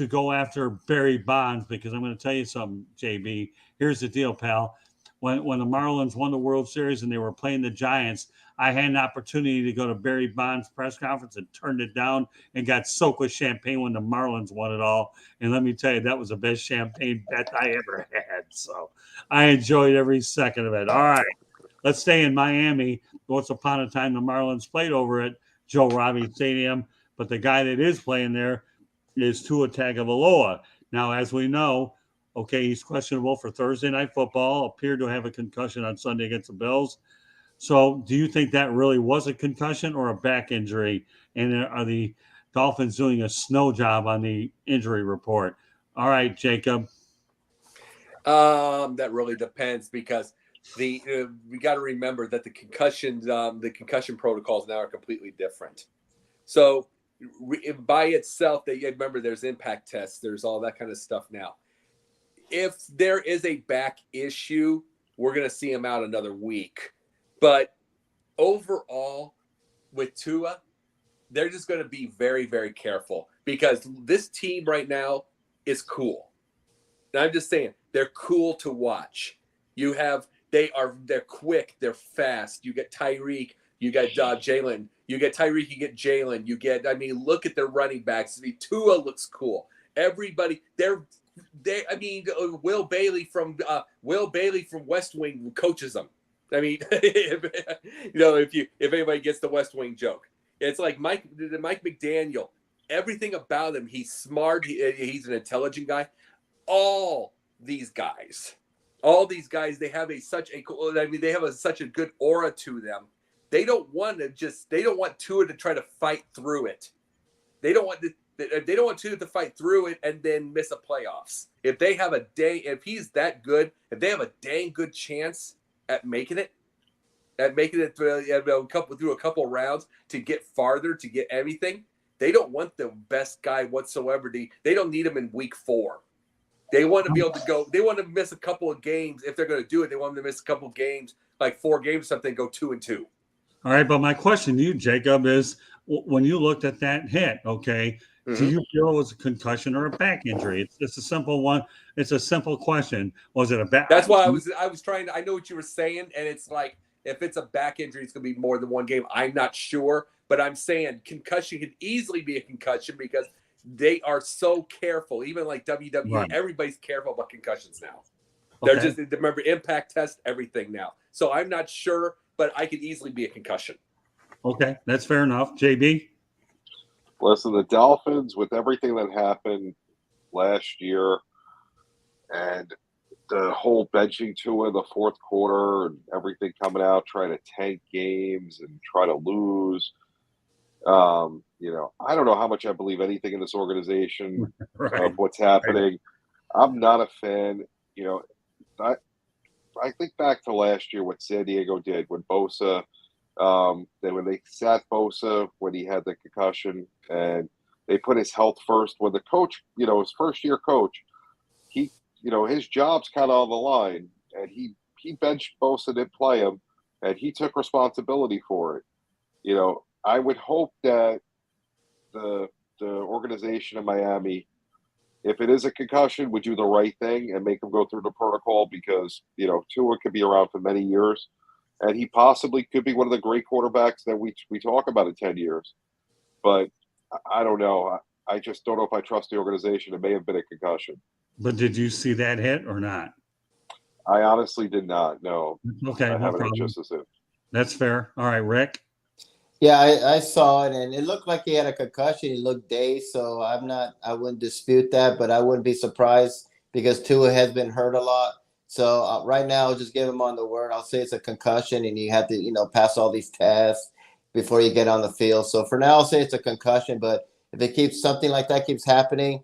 go after Barry Bonds, because I'm going to tell you something, JB. Here's the deal, pal. When the Marlins won the World Series and they were playing the Giants, I had an opportunity to go to Barry Bonds' press conference and turned it down and got soaked with champagne when the Marlins won it all. And let me tell you, that was the best champagne bet I ever had. So I enjoyed every second of it. All right, let's stay in Miami. Once upon a time, the Marlins played over at Joe Robbie Stadium, but the guy that is playing there is Tua Tagovailoa. Now, as we know, okay, he's questionable for Thursday Night Football, appeared to have a concussion on Sunday against the Bills. So do you think that really was a concussion or a back injury? And are the Dolphins doing a snow job on the injury report? All right, Jacob. That really depends, because we got to remember that the concussion protocols now are completely different. So by itself, remember there's impact tests, there's all that kind of stuff now. If there is a back issue, we're going to see him out another week. But overall, with Tua, they're just going to be very, very careful, because this team right now is cool. And I'm just saying, they're cool to watch. They're quick, they're fast. You get Tyreek, you got Jalen. You get Tyreek, you get Jalen. Look at their running backs. Tua looks cool. Everybody, Will Bailey from West Wing coaches them. If anybody gets the West Wing joke, it's like Mike McDaniel. Everything about him, he's smart. He's an intelligent guy. All these guys, they have such a good aura to them. They don't want Tua to try to fight through it. They don't want Tua to fight through it and then miss a playoffs. If he's that good, if they have a dang good chance at making it through a couple rounds to get farther, to get everything, they don't want the best guy whatsoever. They don't need him in week 4. They want to be able to go. They want to miss a couple of games if they're going to do it. They want them to miss a couple of games, like 4 games or something, go 2-2. All right, but my question to you, Jacob, is when you looked at that hit, okay, do you feel it was a concussion or a back injury? It's a simple one. It's a simple question. Was it a back? That's why I was trying to. I know what you were saying, and it's like, if it's a back injury, it's going to be more than one game. I'm not sure, but I'm saying concussion could easily be a concussion, because they are so careful. Even like WWE, right. Everybody's careful about concussions now. They're just, remember, impact test everything now. So I'm not sure, but I could easily be a concussion. Okay, that's fair enough. JB? Listen, the Dolphins, with everything that happened last year and the whole benching Tua in the fourth quarter and everything coming out, trying to tank games and try to lose, I don't know how much I believe anything in this organization of what's happening. I'm not a fan. I think back to last year, what San Diego did when Bosa, when they sat Bosa when he had the concussion, and they put his health first. When the coach, his first year coach, he, his job's kind of on the line, and he benched Bosa, didn't play him, and he took responsibility for it. I would hope that the organization in Miami, if it is a concussion, would do the right thing and make him go through the protocol, because, Tua could be around for many years, and he possibly could be one of the great quarterbacks that we talk about in 10 years. But I don't know. I just don't know if I trust the organization. It may have been a concussion. But did you see that hit or not? I honestly did not, no. Okay, I haven't just as it. That's fair. All right, Rick? Yeah, I saw it, and it looked like he had a concussion. He looked dazed, so I wouldn't dispute that, but I wouldn't be surprised, because Tua has been hurt a lot. So right now, I'll just give him on the word. I'll say it's a concussion, and you have to, pass all these tests before you get on the field. So for now, I'll say it's a concussion. But if it keeps something like that keeps happening,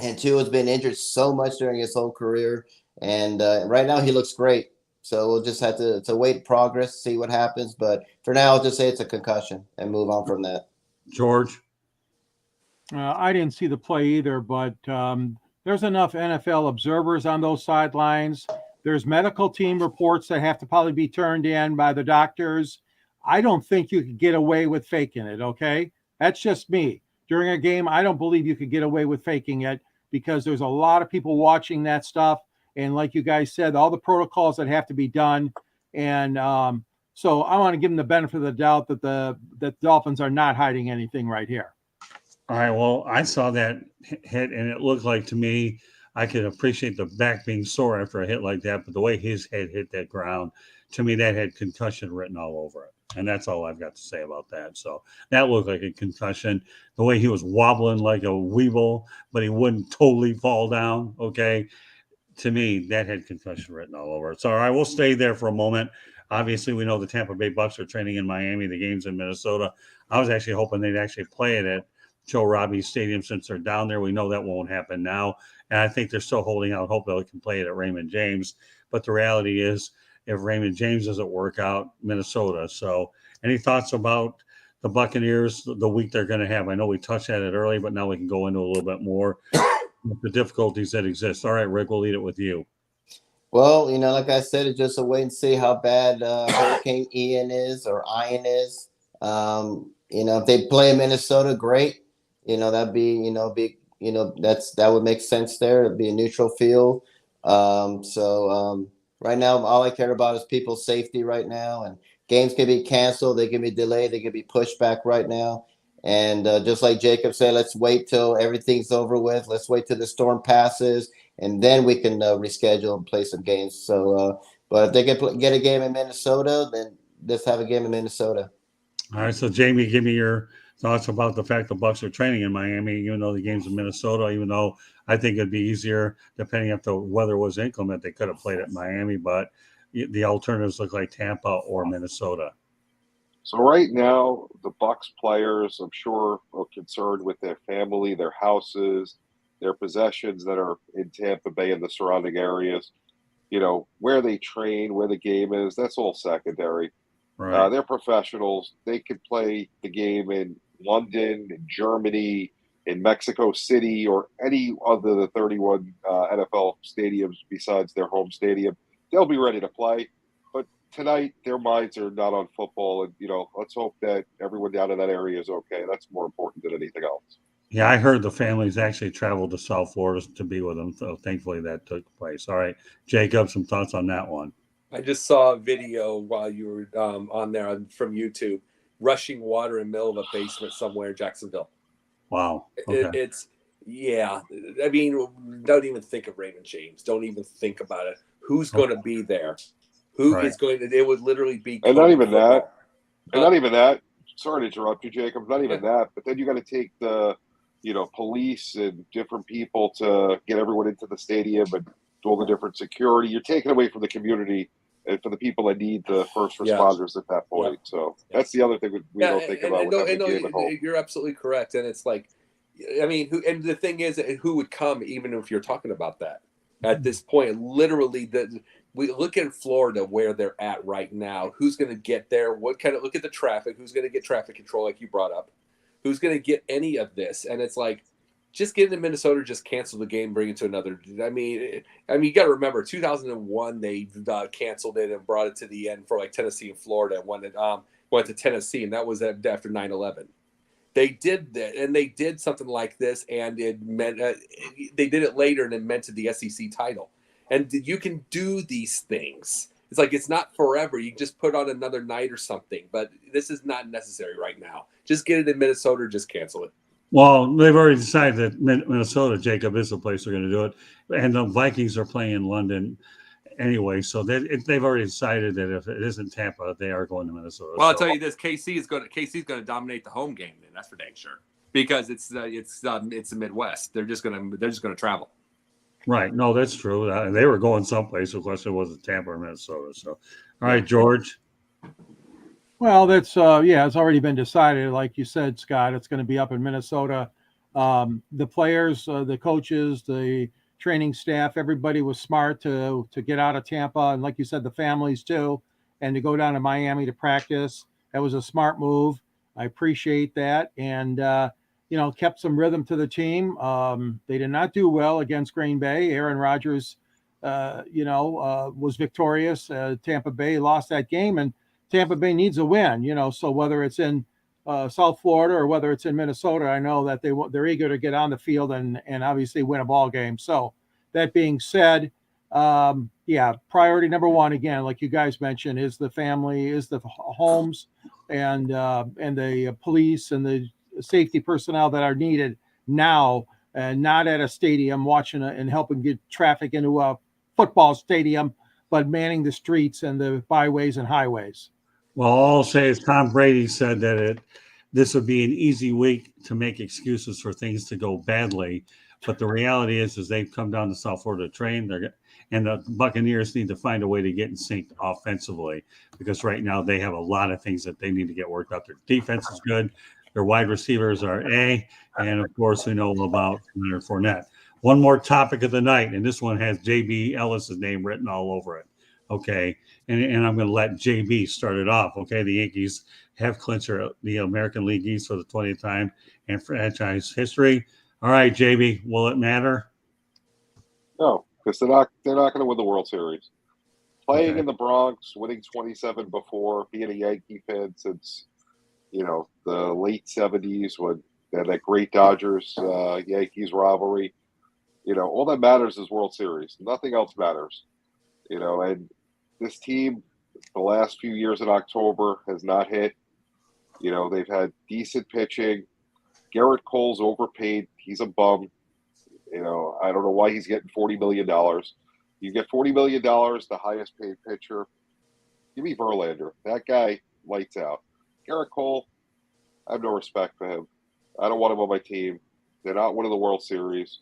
and Tua's been injured so much during his whole career, and right now he looks great. So we'll just have to wait progress, see what happens. But for now, I'll just say it's a concussion and move on from that. George? I didn't see the play either, but there's enough NFL observers on those sidelines. There's medical team reports that have to probably be turned in by the doctors. I don't think you could get away with faking it, okay? That's just me. During a game, I don't believe you could get away with faking it because there's a lot of people watching that stuff. And like you guys said, all the protocols that have to be done. And so I want to give them the benefit of the doubt that the Dolphins are not hiding anything right here. All right. Well, I saw that hit, and it looked like to me, I could appreciate the back being sore after a hit like that, but the way his head hit that ground, to me, that had concussion written all over it. And that's all I've got to say about that. So that looked like a concussion. The way he was wobbling like a weeble, but he wouldn't totally fall down. Okay. To me, that had concussion written all over it. So, all right, we'll stay there for a moment. Obviously, we know the Tampa Bay Bucks are training in Miami. The game's in Minnesota. I was actually hoping they'd actually play it at Joe Robbie Stadium since they're down there. We know that won't happen now. And I think they're still holding out hope they can play it at Raymond James. But the reality is, if Raymond James doesn't work out, Minnesota. So any thoughts about the Buccaneers, the week they're going to have? I know we touched on it early, but now we can go into a little bit more with the difficulties that exist. All right, Rick, we'll lead it with you. Well, like I said, it's just a wait and see how bad Hurricane Ian is or Ian is. If they play in Minnesota, great. That'd be, that would make sense there. It'd be a neutral field. Right now, all I care about is people's safety right now. And games can be canceled. They can be delayed. They can be pushed back right now. And just like Jacob said, let's wait till everything's over with. Let's wait till the storm passes, and then we can reschedule and play some games. So, but if they can get a game in Minnesota, then let's have a game in Minnesota. All right, so Jamie, give me your thoughts about the fact the Bucs are training in Miami, even though the game's in Minnesota, even though I think it'd be easier, depending if the weather was inclement, they could have played at Miami, but the alternatives look like Tampa or Minnesota. So right now, the Bucs players, I'm sure, are concerned with their family, their houses, their possessions that are in Tampa Bay and the surrounding areas. Where they train, where the game is, that's all secondary. Right. They're professionals. They could play the game in London, in Germany, in Mexico City, or any other the 31 NFL stadiums besides their home stadium. They'll be ready to play. But tonight, their minds are not on football. And, let's hope that everyone down in that area is okay. That's more important than anything else. Yeah, I heard the families actually traveled to South Florida to be with them. So thankfully that took place. All right, Jacob, some thoughts on that one. I just saw a video while you were on there from YouTube, rushing water in the middle of a basement somewhere in Jacksonville. Wow. Okay. I mean, don't even think of Raymond James. Don't even think about it. Who's going to be there? Who is going to? It would literally be. And not even that. And not even that. Sorry to interrupt you, Jacob. Not even that. But then you got to take the, police and different people to get everyone into the stadium and do all the different security. You're taking away from the community and for the people that need the first responders at that point. Yeah. So that's the other thing we don't think about with having a game at home. You're absolutely correct. And it's like, I mean, and the thing is, who would come even if you're talking about that at this point? Literally, we look at Florida where they're at right now. Who's going to get there? Look at the traffic? Who's going to get traffic control like you brought up? Who's going to get any of this? And it's like, just get into Minnesota, just cancel the game, bring it to another. I mean, you got to remember, 2001 they canceled it and brought it to the end for like Tennessee and Florida, and went to Tennessee, and that was after 9/11. They did that, and they did something like this, and it meant they did it later, and it meant to the SEC title. And you can do these things. It's like it's not forever. You just put on another night or something, but this is not necessary right now. Just get it in Minnesota, or just cancel it. Well, they've already decided that Minnesota, Jacob, is the place they're going to do it. And the Vikings are playing in London anyway. So they've already decided that if it isn't Tampa, they are going to Minnesota. Well, I'll tell you this, KC's going to dominate the home game, then. That's for dang sure. Because it's the Midwest. They're just going to travel. Right. No, that's true. They were going someplace. The question was Tampa or Minnesota. So, all right, George. Well, that's it's already been decided. Like you said, Scott, it's going to be up in Minnesota. The players, the coaches, the training staff, everybody was smart to get out of Tampa, and like you said, the families too, and to go down to Miami to practice. That was a smart move. I appreciate that, and kept some rhythm to the team. They did not do well against Green Bay. Aaron Rodgers, was victorious. Tampa Bay lost that game, and Tampa Bay needs a win, so whether it's in South Florida or whether it's in Minnesota, I know that they're eager to get on the field and obviously win a ball game. So that being said, priority number one, again, like you guys mentioned, is the family, is the homes, and the police and the safety personnel that are needed now, and not at a stadium watching and helping get traffic into a football stadium, but manning the streets and the byways and highways. Well, all I'll say is Tom Brady said that this would be an easy week to make excuses for things to go badly. But the reality is they've come down to South Florida to train. And the Buccaneers need to find a way to get in sync offensively, because right now they have a lot of things that they need to get worked out. Their defense is good. Their wide receivers are A. And, of course, we know about Leonard Fournette. One more topic of the night, and this one has J.B. Ellis's name written all over it. Okay, and I'm going to let JB start it off. Okay, the Yankees have clinched the American League East for the 20th time in franchise history. All right, JB, will it matter? No, because they're not going to win the World Series. Playing in the Bronx, winning 27 before, being a Yankee fan since the late 70s when they had that great Dodgers Yankees rivalry. All that matters is World Series. Nothing else matters. And this team, the last few years in October, has not hit. They've had decent pitching. Garrett Cole's overpaid. He's a bum. I don't know why he's getting $40 million. You get $40 million, the highest paid pitcher. Give me Verlander. That guy lights out. Garrett Cole, I have no respect for him. I don't want him on my team. They're not winning the World Series.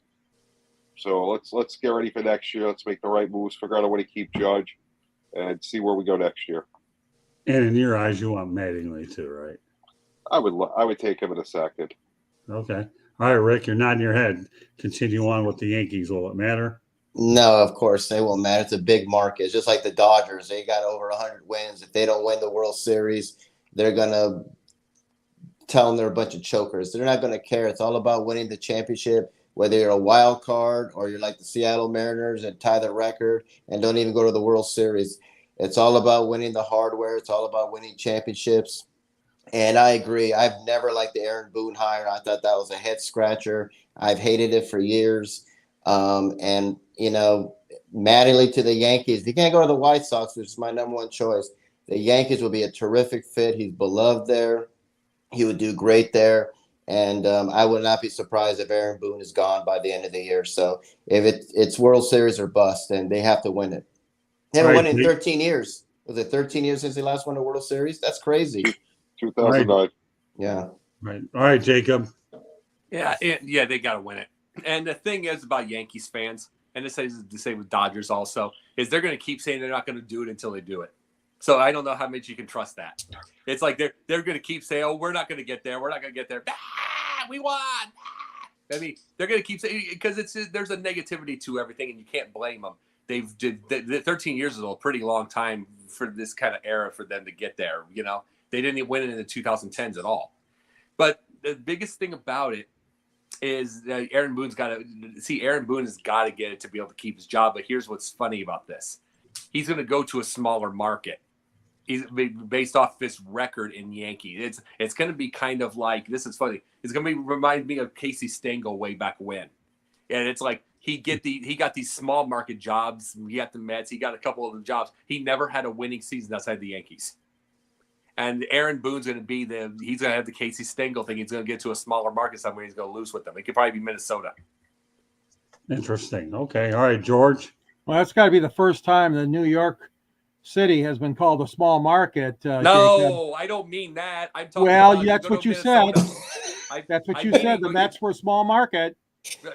So let's get ready for next year. Let's make the right moves, figure out a way to keep Judge, and see where we go next year. And in your eyes, you want Mattingly too, right? I would take him in a second. Okay. All right, Rick, you're nodding your head. Continue on with the Yankees. Will it matter? No, of course they won't matter. It's a big market. It's just like the Dodgers. They got over 100 wins. If they don't win the World Series, they're going to tell them they're a bunch of chokers. They're not going to care. It's all about winning the championship. Whether you're a wild card or you're like the Seattle Mariners and tie the record and don't even go to the World Series. It's all about winning the hardware. It's all about winning championships. And I agree. I've never liked the Aaron Boone hire. I thought that was a head scratcher. I've hated it for years. Mattingly to the Yankees. If you can't go to the White Sox, which is my number one choice, the Yankees will be a terrific fit. He's beloved there. He would do great there. And I would not be surprised if Aaron Boone is gone by the end of the year. So if it's World Series or bust, then they have to win it. They haven't won it in 13 years. Was it 13 years since they last won a World Series? That's crazy. 2009. Right. Yeah. Right. All right, Jacob. Yeah, they got to win it. And the thing is about Yankees fans, and this is the same with Dodgers also, is they're going to keep saying they're not going to do it until they do it. So I don't know how much you can trust that. It's like they're going to keep saying, "Oh, we're not going to get there. We're not going to get there. We won." I mean, they're going to keep saying, because there's a negativity to everything, and you can't blame them. The 13 years is a pretty long time for this kind of era for them to get there. They didn't even win it in the 2010s at all. But the biggest thing about it is that Aaron Boone has got to get it to be able to keep his job. But here's what's funny about this: he's going to go to a smaller market. He's based off this record in Yankee. It's going to be kind of like, this is funny. It's going to remind me of Casey Stengel way back when, and it's like he got these small market jobs. He got the Mets. He got a couple of the jobs. He never had a winning season outside the Yankees. And Aaron Boone's going to be he's going to have the Casey Stengel thing. He's going to get to a smaller market somewhere. He's going to lose with them. It could probably be Minnesota. Interesting. Okay. All right, George. Well, that's got to be the first time that New York City has been called a small market. No, Jacob. I don't mean that. I'm talking well, about that's what you said. That's what you said. The Mets were a small market.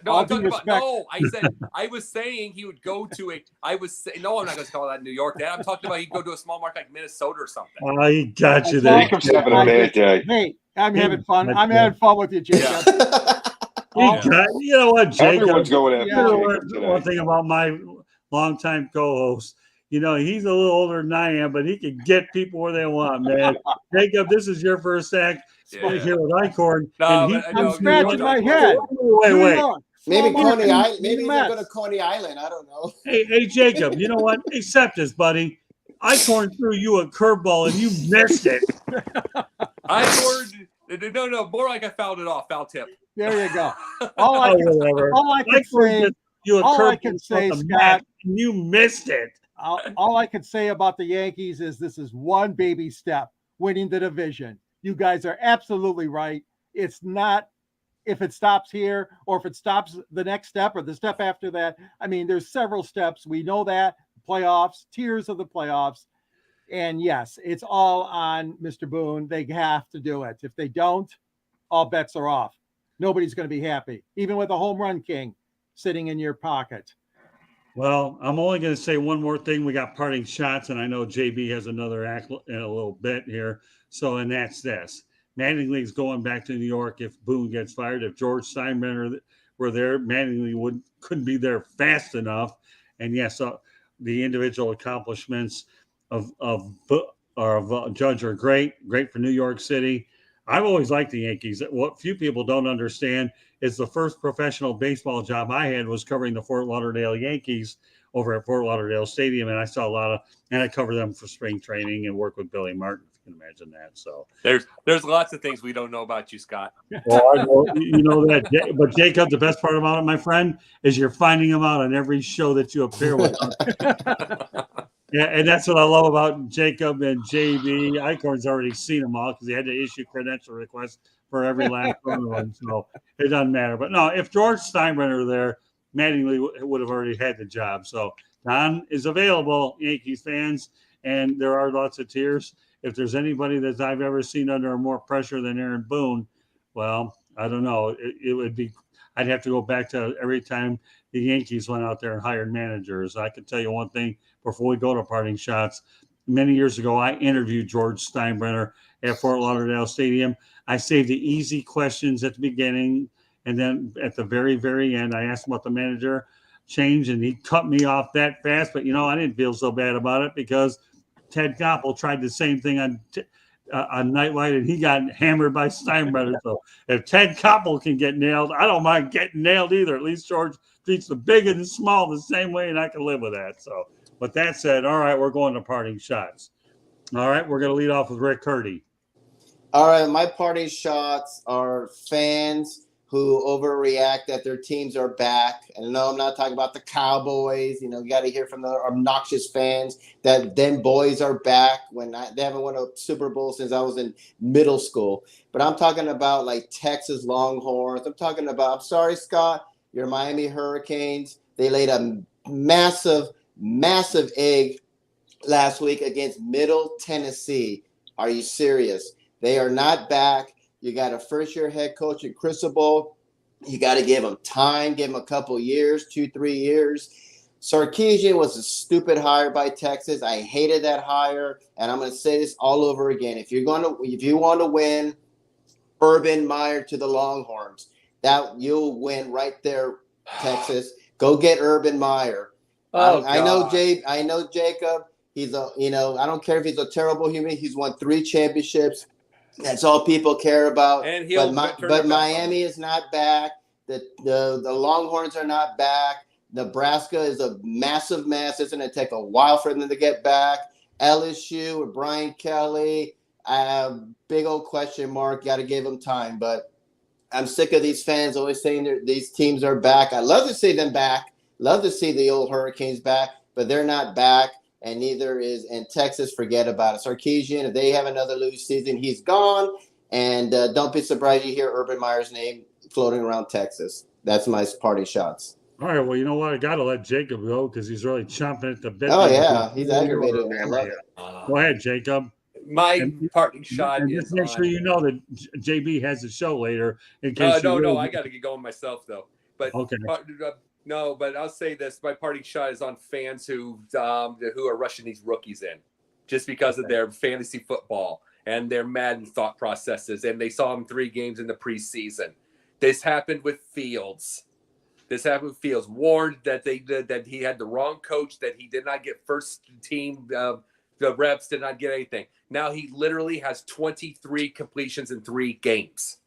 No, All I'm due talking about. respect. No, I was saying he would go to a. No, I'm not going to call that New York. Dad, I'm talking about he'd go to a small market like Minnesota or something. Oh, he got you I there. Jacob's having a bad day. Hey, I'm having fun. He- I'm having fun with you, Jacob. You know what, Jacob? Everyone's going after Yeah. You know Jacob what, today. one thing about my longtime co-host, you know, he's a little older than I am, but he can get people where they want, man. Jacob, this is your first act Yeah. here with Icorn. No, and he but- I'm no, scratching no, my no, head. Wait, New wait. York, Maybe small Coney market, Island. in Maybe the he's Mets. gonna go to Coney Island. I don't know. Hey, Jacob, you know what? Accept this, buddy. Icorn threw you a curveball and you missed it. I scored. No, more like I fouled it off. Foul tip. There you go. All I Oh, can, whatever. all I can Icorn say, just threw a all I curveball can say, on the Scott, mat, and you missed it. all I can say about the Yankees is this is one baby step, winning the division. You guys are absolutely right. It's not if it stops here or if it stops the next step or the step after that. I mean, there's several steps. We know that playoffs, tiers of the playoffs. And yes, it's all on Mr. Boone. They have to do it. If they don't, all bets are off. Nobody's going to be happy, even with a home run king sitting in your pocket. Well, I'm only going to say one more thing. We got parting shots, and I know JB has another act in a little bit here. So, and that's this. Mattingly's going back to New York if Boone gets fired. If George Steinbrenner were there, Mattingly couldn't be there fast enough. And yes, the individual accomplishments of Judge are great for New York City. I've always liked the Yankees. What few people don't understand is the first professional baseball job I had was covering the Fort Lauderdale Yankees over at Fort Lauderdale Stadium, and I saw and I covered them for spring training and worked with Billy Martin. If you can imagine that. So there's lots of things we don't know about you, Scott. Well, I know, you know that, but Jacob, the best part about it, my friend, is you're finding them out on every show that you appear with. Yeah, and that's what I love about Jacob and JB. Icorn's already seen them all because he had to issue credential requests for every last one of them. So it doesn't matter. But no, if George Steinbrenner were there, Mattingly would have already had the job. So Don is available, Yankees fans, and there are lots of tiers. If there's anybody that I've ever seen under more pressure than Aaron Boone, well, I don't know. It would be – I'd have to go back to every time the Yankees went out there and hired managers. I can tell you one thing before we go to parting shots. Many years ago, I interviewed George Steinbrenner at Fort Lauderdale Stadium. I saved the easy questions at the beginning, and then at the very, very end, I asked him about the manager change, and he cut me off that fast. But, I didn't feel so bad about it because Ted Koppel tried the same thing on Nightlight, and he got hammered by Steinbrenner. So if Ted Koppel can get nailed, I don't mind getting nailed either. At least George treats the big and the small the same way, and I can live with that. So with that said, all right, we're going to parting shots. All right, we're going to lead off with Rick Curdy. All right, my parting shots are fans who overreact that their teams are back. And no, I'm not talking about the Cowboys. You got to hear from the obnoxious fans that them boys are back when they haven't won a Super Bowl since I was in middle school. But I'm talking about like Texas Longhorns. I'm sorry, Scott, your Miami Hurricanes. They laid a massive egg last week against Middle Tennessee. Are you serious? They are not back. You got a first-year head coach in Cristobal. You got to give him time, give him a couple years, 2-3 years. Sarkisian was a stupid hire by Texas. I hated that hire, and I'm going to say this all over again. If you want to win, Urban Meyer to the Longhorns. That you'll win right there, Texas. Go get Urban Meyer. I know Jacob. He's I don't care if he's a terrible human. He's won 3 championships. That's all people care about. And but Miami is not back. The Longhorns are not back. Nebraska is a massive mess. It's going to take a while for them to get back. LSU with Brian Kelly, big old question mark. Got to give them time. But I'm sick of these fans always saying these teams are back. I love to see them back. Love to see the old Hurricanes back, but they're not back. And neither is in Texas. Forget about it. Sarkisian, if they have another lose season, he's gone. And don't be surprised you hear Urban Meyer's name floating around Texas. That's my party shots. All right, well, you know what? I got to let Jacob go because he's really chomping at the bit. Oh, yeah. He's aggravated. I love it. Go ahead, Jacob. My parting shot and is just make sure you know that JB has a show later. In case no, I got to get going myself, though. But Okay. no, but I'll say this: my parting shot is on fans who are rushing these rookies in, just because of their fantasy football and their Madden thought processes, and they saw him 3 games in the preseason. This happened with Fields. Warned that that he had the wrong coach, that he did not get first team. The reps did not get anything. Now he literally has 23 completions in 3 games.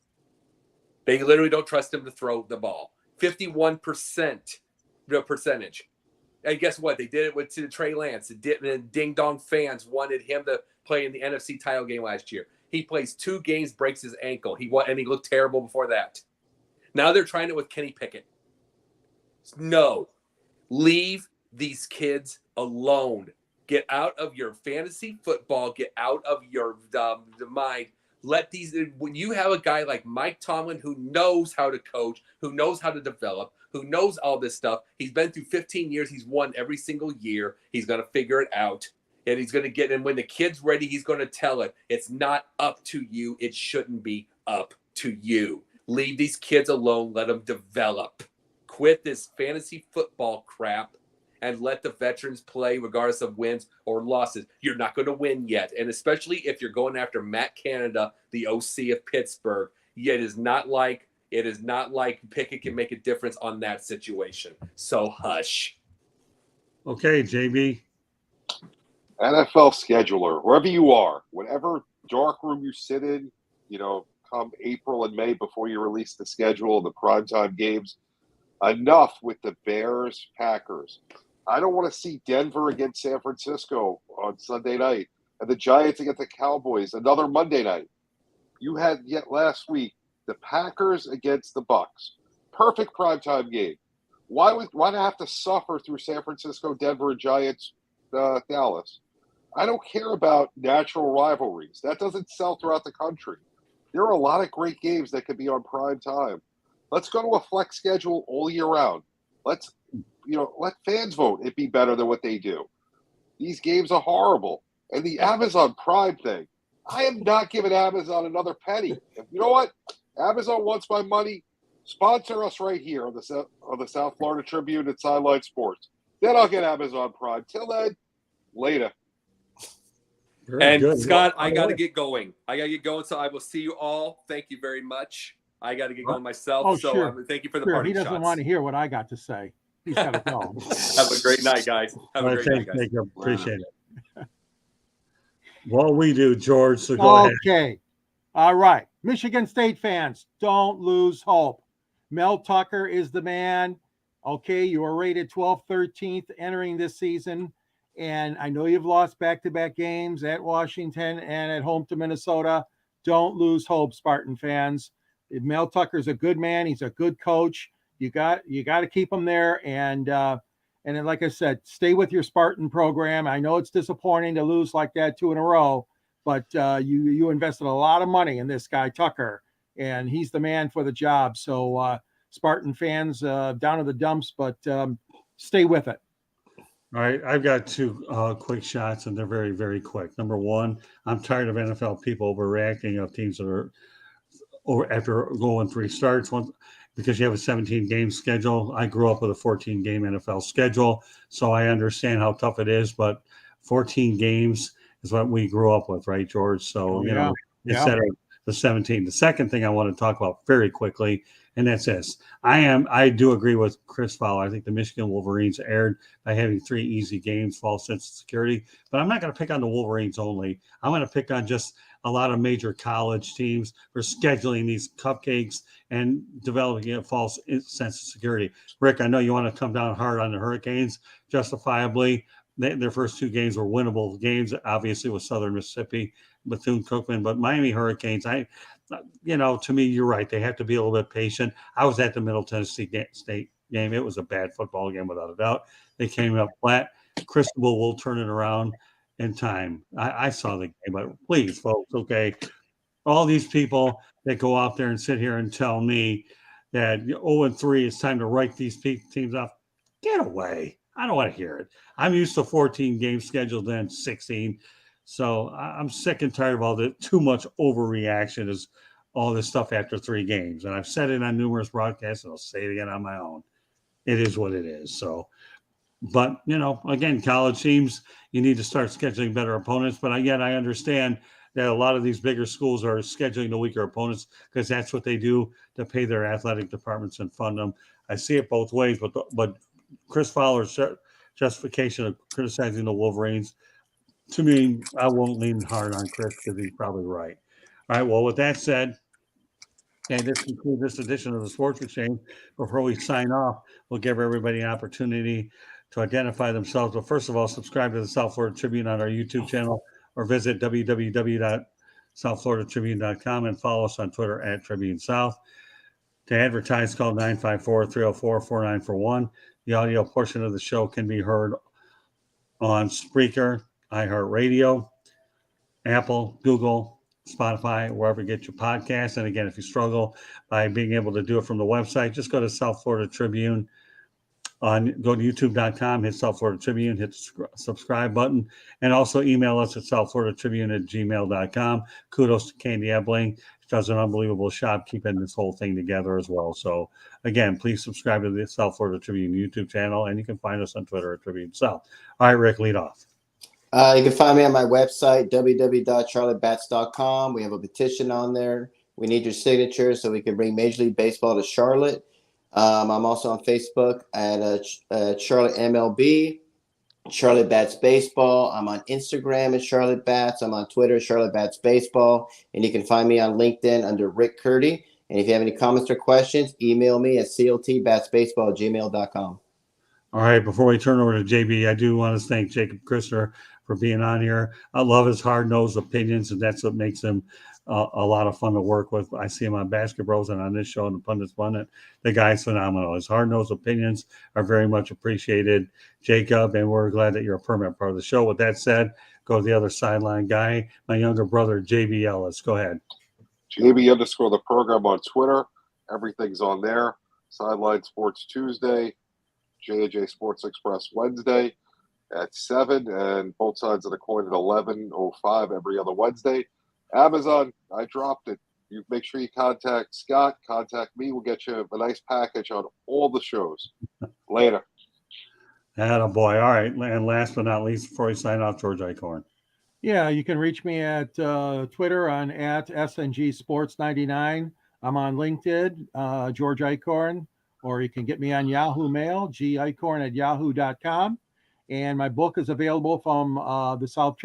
They literally don't trust him to throw the ball. 51% the percentage. And guess what? They did it with Trey Lance. Ding dong fans wanted him to play in the NFC title game last year. He plays 2 games, breaks his ankle. He looked terrible before that. Now they're trying it with Kenny Pickett. No, leave these kids alone. Get out of your fantasy football. Get out of your mind. When you have a guy like Mike Tomlin who knows how to coach, who knows how to develop, who knows all this stuff. He's been through 15 years. He's won every single year. He's going to figure it out. And he's going to get, and when the kid's ready, he's going to tell it. It's not up to you. It shouldn't be up to you. Leave these kids alone. Let them develop. Quit this fantasy football crap and let the veterans play regardless of wins or losses. You're not going to win yet. And especially if you're going after Matt Canada, the OC of Pittsburgh, it is not like Pickett can make a difference on that situation. So hush. Okay, JB. NFL scheduler, wherever you are, whatever dark room you sit in, come April and May before you release the schedule of the primetime games, enough with the Bears, Packers. I don't want to see Denver against San Francisco on Sunday night and the Giants against the Cowboys another Monday night. You had yet last week the Packers against the Bucks. Perfect primetime game. Why do I have to suffer through San Francisco, Denver, and Giants, Dallas? I don't care about natural rivalries. That doesn't sell throughout the country. There are a lot of great games that could be on prime time. Let's go to a flex schedule all year round. Let fans vote. It'd be better than what they do. These games are horrible. And the Amazon Prime thing, I am not giving Amazon another penny. You know what? Amazon wants my money. Sponsor us right here on the South Florida Tribune and Sideline Sports. Then I'll get Amazon Prime. Till then, later. Very good. Scott, I got to get going. So I will see you all. Thank you very much. I got to get going myself. Oh, so sure. Thank you for the Sure. party He doesn't shots. want to hear what I got to say. He's got to go. Have a great night, guys. Have a great night, guys. Jacob. Appreciate it. Well, we do, George. So go ahead. Okay. All right. Michigan State fans, don't lose hope. Mel Tucker is the man. Okay. You are rated 12th, 13th entering this season. And I know you've lost back-to-back games at Washington and at home to Minnesota. Don't lose hope, Spartan fans. Mel Tucker's a good man. He's a good coach. You got to keep him there. And then, like I said, stay with your Spartan program. I know it's disappointing to lose like that 2 in a row, but you invested a lot of money in this guy, Tucker, and he's the man for the job. So Spartan fans, down to the dumps, but stay with it. All right, I've got 2 quick shots, and they're very, very quick. Number one, I'm tired of NFL people overreacting of teams that are over after going 3 starts. Because you have a 17-game schedule. I grew up with a 14-game NFL schedule, so I understand how tough it is. But 14 games is what we grew up with, right, George? So instead of the 17. The second thing I want to talk about very quickly, and that's this. I do agree with Chris Fowler. I think the Michigan Wolverines erred by having 3 easy games, false sense of security. But I'm not going to pick on the Wolverines only. I'm going to pick on just a lot of major college teams for scheduling these cupcakes and developing a false sense of security. Rick, I know you want to come down hard on the Hurricanes, justifiably. Their first 2 games were winnable games, obviously with Southern Mississippi, Bethune-Cookman, but Miami Hurricanes, to me, you're right. They have to be a little bit patient. I was at the Middle Tennessee State game. It was a bad football game without a doubt. They came up flat. Cristobal will turn it around in time. I saw the game, but please, folks, okay, all these people that go out there and sit here and tell me that 0-3 it's time to write these teams off, get away. I don't want to hear it. I'm used to 14 game schedules, then 16. So I'm sick and tired of all the too much overreaction, as all this stuff after 3 games. And I've said it on numerous broadcasts, and I'll say it again on my own. It is what it is. So, but, again, college teams, you need to start scheduling better opponents. But again, I understand that a lot of these bigger schools are scheduling the weaker opponents because that's what they do to pay their athletic departments and fund them. I see it both ways, but Chris Fowler's justification of criticizing the Wolverines, to me, I won't lean hard on Chris because he's probably right. All right, well, with that said, and this concludes this edition of the Sports Exchange. Before we sign off, we'll give everybody an opportunity to identify themselves. But first of all, subscribe to the South Florida Tribune on our YouTube channel or visit www.southfloridatribune.com and follow us on Twitter at Tribune South. To advertise, call 954-304-4941. The audio portion of the show can be heard on Spreaker, iHeartRadio, Apple, Google, Spotify, wherever you get your podcasts. And again, if you struggle by being able to do it from the website, just go to South Florida Tribune. Go to youtube.com, hit South Florida Tribune, hit the subscribe button, and also email us at southfloridatribune@gmail.com. Kudos to Candy Ebling. She does an unbelievable job keeping this whole thing together as well. So, again, please subscribe to the South Florida Tribune YouTube channel, and you can find us on Twitter at Tribune South. All right, Rick, lead off. You can find me on my website, www.charlottebats.com. We have a petition on there. We need your signature so we can bring Major League Baseball to Charlotte. I'm also on Facebook at Charlotte MLB, Charlotte Bats Baseball. I'm on Instagram at Charlotte Bats. I'm on Twitter, Charlotte Bats Baseball. And you can find me on LinkedIn under Rick Curdy. And if you have any comments or questions, email me at cltbatsbaseball@gmail.com. All right, before we turn over to JB, I do want to thank Jacob Christner for being on here. I love his hard-nosed opinions, and that's what makes him a lot of fun to work with. I see him on Basket Bros and on this show, and the Pundits Pundit. The guy's phenomenal. His hard-nosed opinions are very much appreciated, Jacob, and we're glad that you're a permanent part of the show. With that said, go to the other sideline guy, my younger brother, JB Ellis. Go ahead. JB_ the program on Twitter. Everything's on there. Sideline Sports Tuesday, J&J Sports Express Wednesday at 7, and both sides of the coin at 11:05 every other Wednesday. Amazon, I dropped it. You make sure you contact Scott, contact me. We'll get you a nice package on all the shows. Later. Attaboy. All right, and last but not least, before we sign off, George Eichhorn. Yeah, you can reach me at Twitter on at SNG Sports 99. I'm on LinkedIn, George Eichhorn, or you can get me on Yahoo Mail, geichhorn@yahoo.com. And my book is available from the South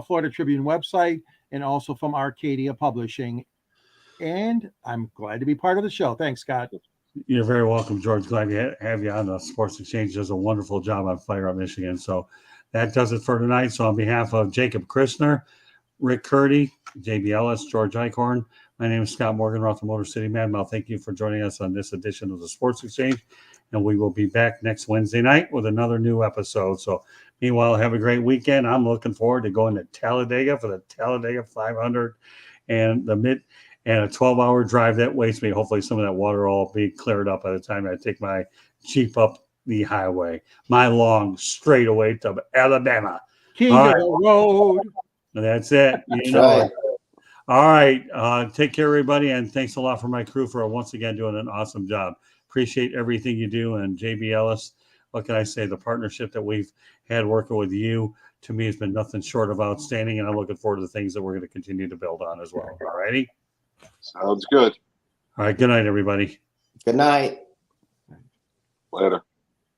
Florida Tribune website, and also from Arcadia Publishing. And I'm glad to be part of the show. Thanks, Scott. You're very welcome, George. Glad to have you on the Sports Exchange. Does a wonderful job on Fire Up Michigan. So that does it for tonight. So on behalf of Jacob Christner, Rick Curdy, JB Ellis, George Eichhorn, my name is Scott Morgan, Roth Motor City Madmouth. Thank you for joining us on this edition of the Sports Exchange. And we will be back next Wednesday night with another new episode. So meanwhile, have a great weekend. I'm looking forward to going to Talladega for the Talladega 500 and a 12-hour drive. That wastes me. Hopefully some of that water will be cleared up by the time I take my Jeep up the highway. My long straightaway to Alabama. King of the road. That's it. Right. All right. Take care, everybody. And thanks a lot for my crew for once again doing an awesome job. Appreciate everything you do. And JB Ellis, what can I say? The partnership that we've had working with you, to me, has been nothing short of outstanding. And I'm looking forward to the things that we're going to continue to build on as well. All righty. Sounds good. All right. Good night, everybody. Good night. Later.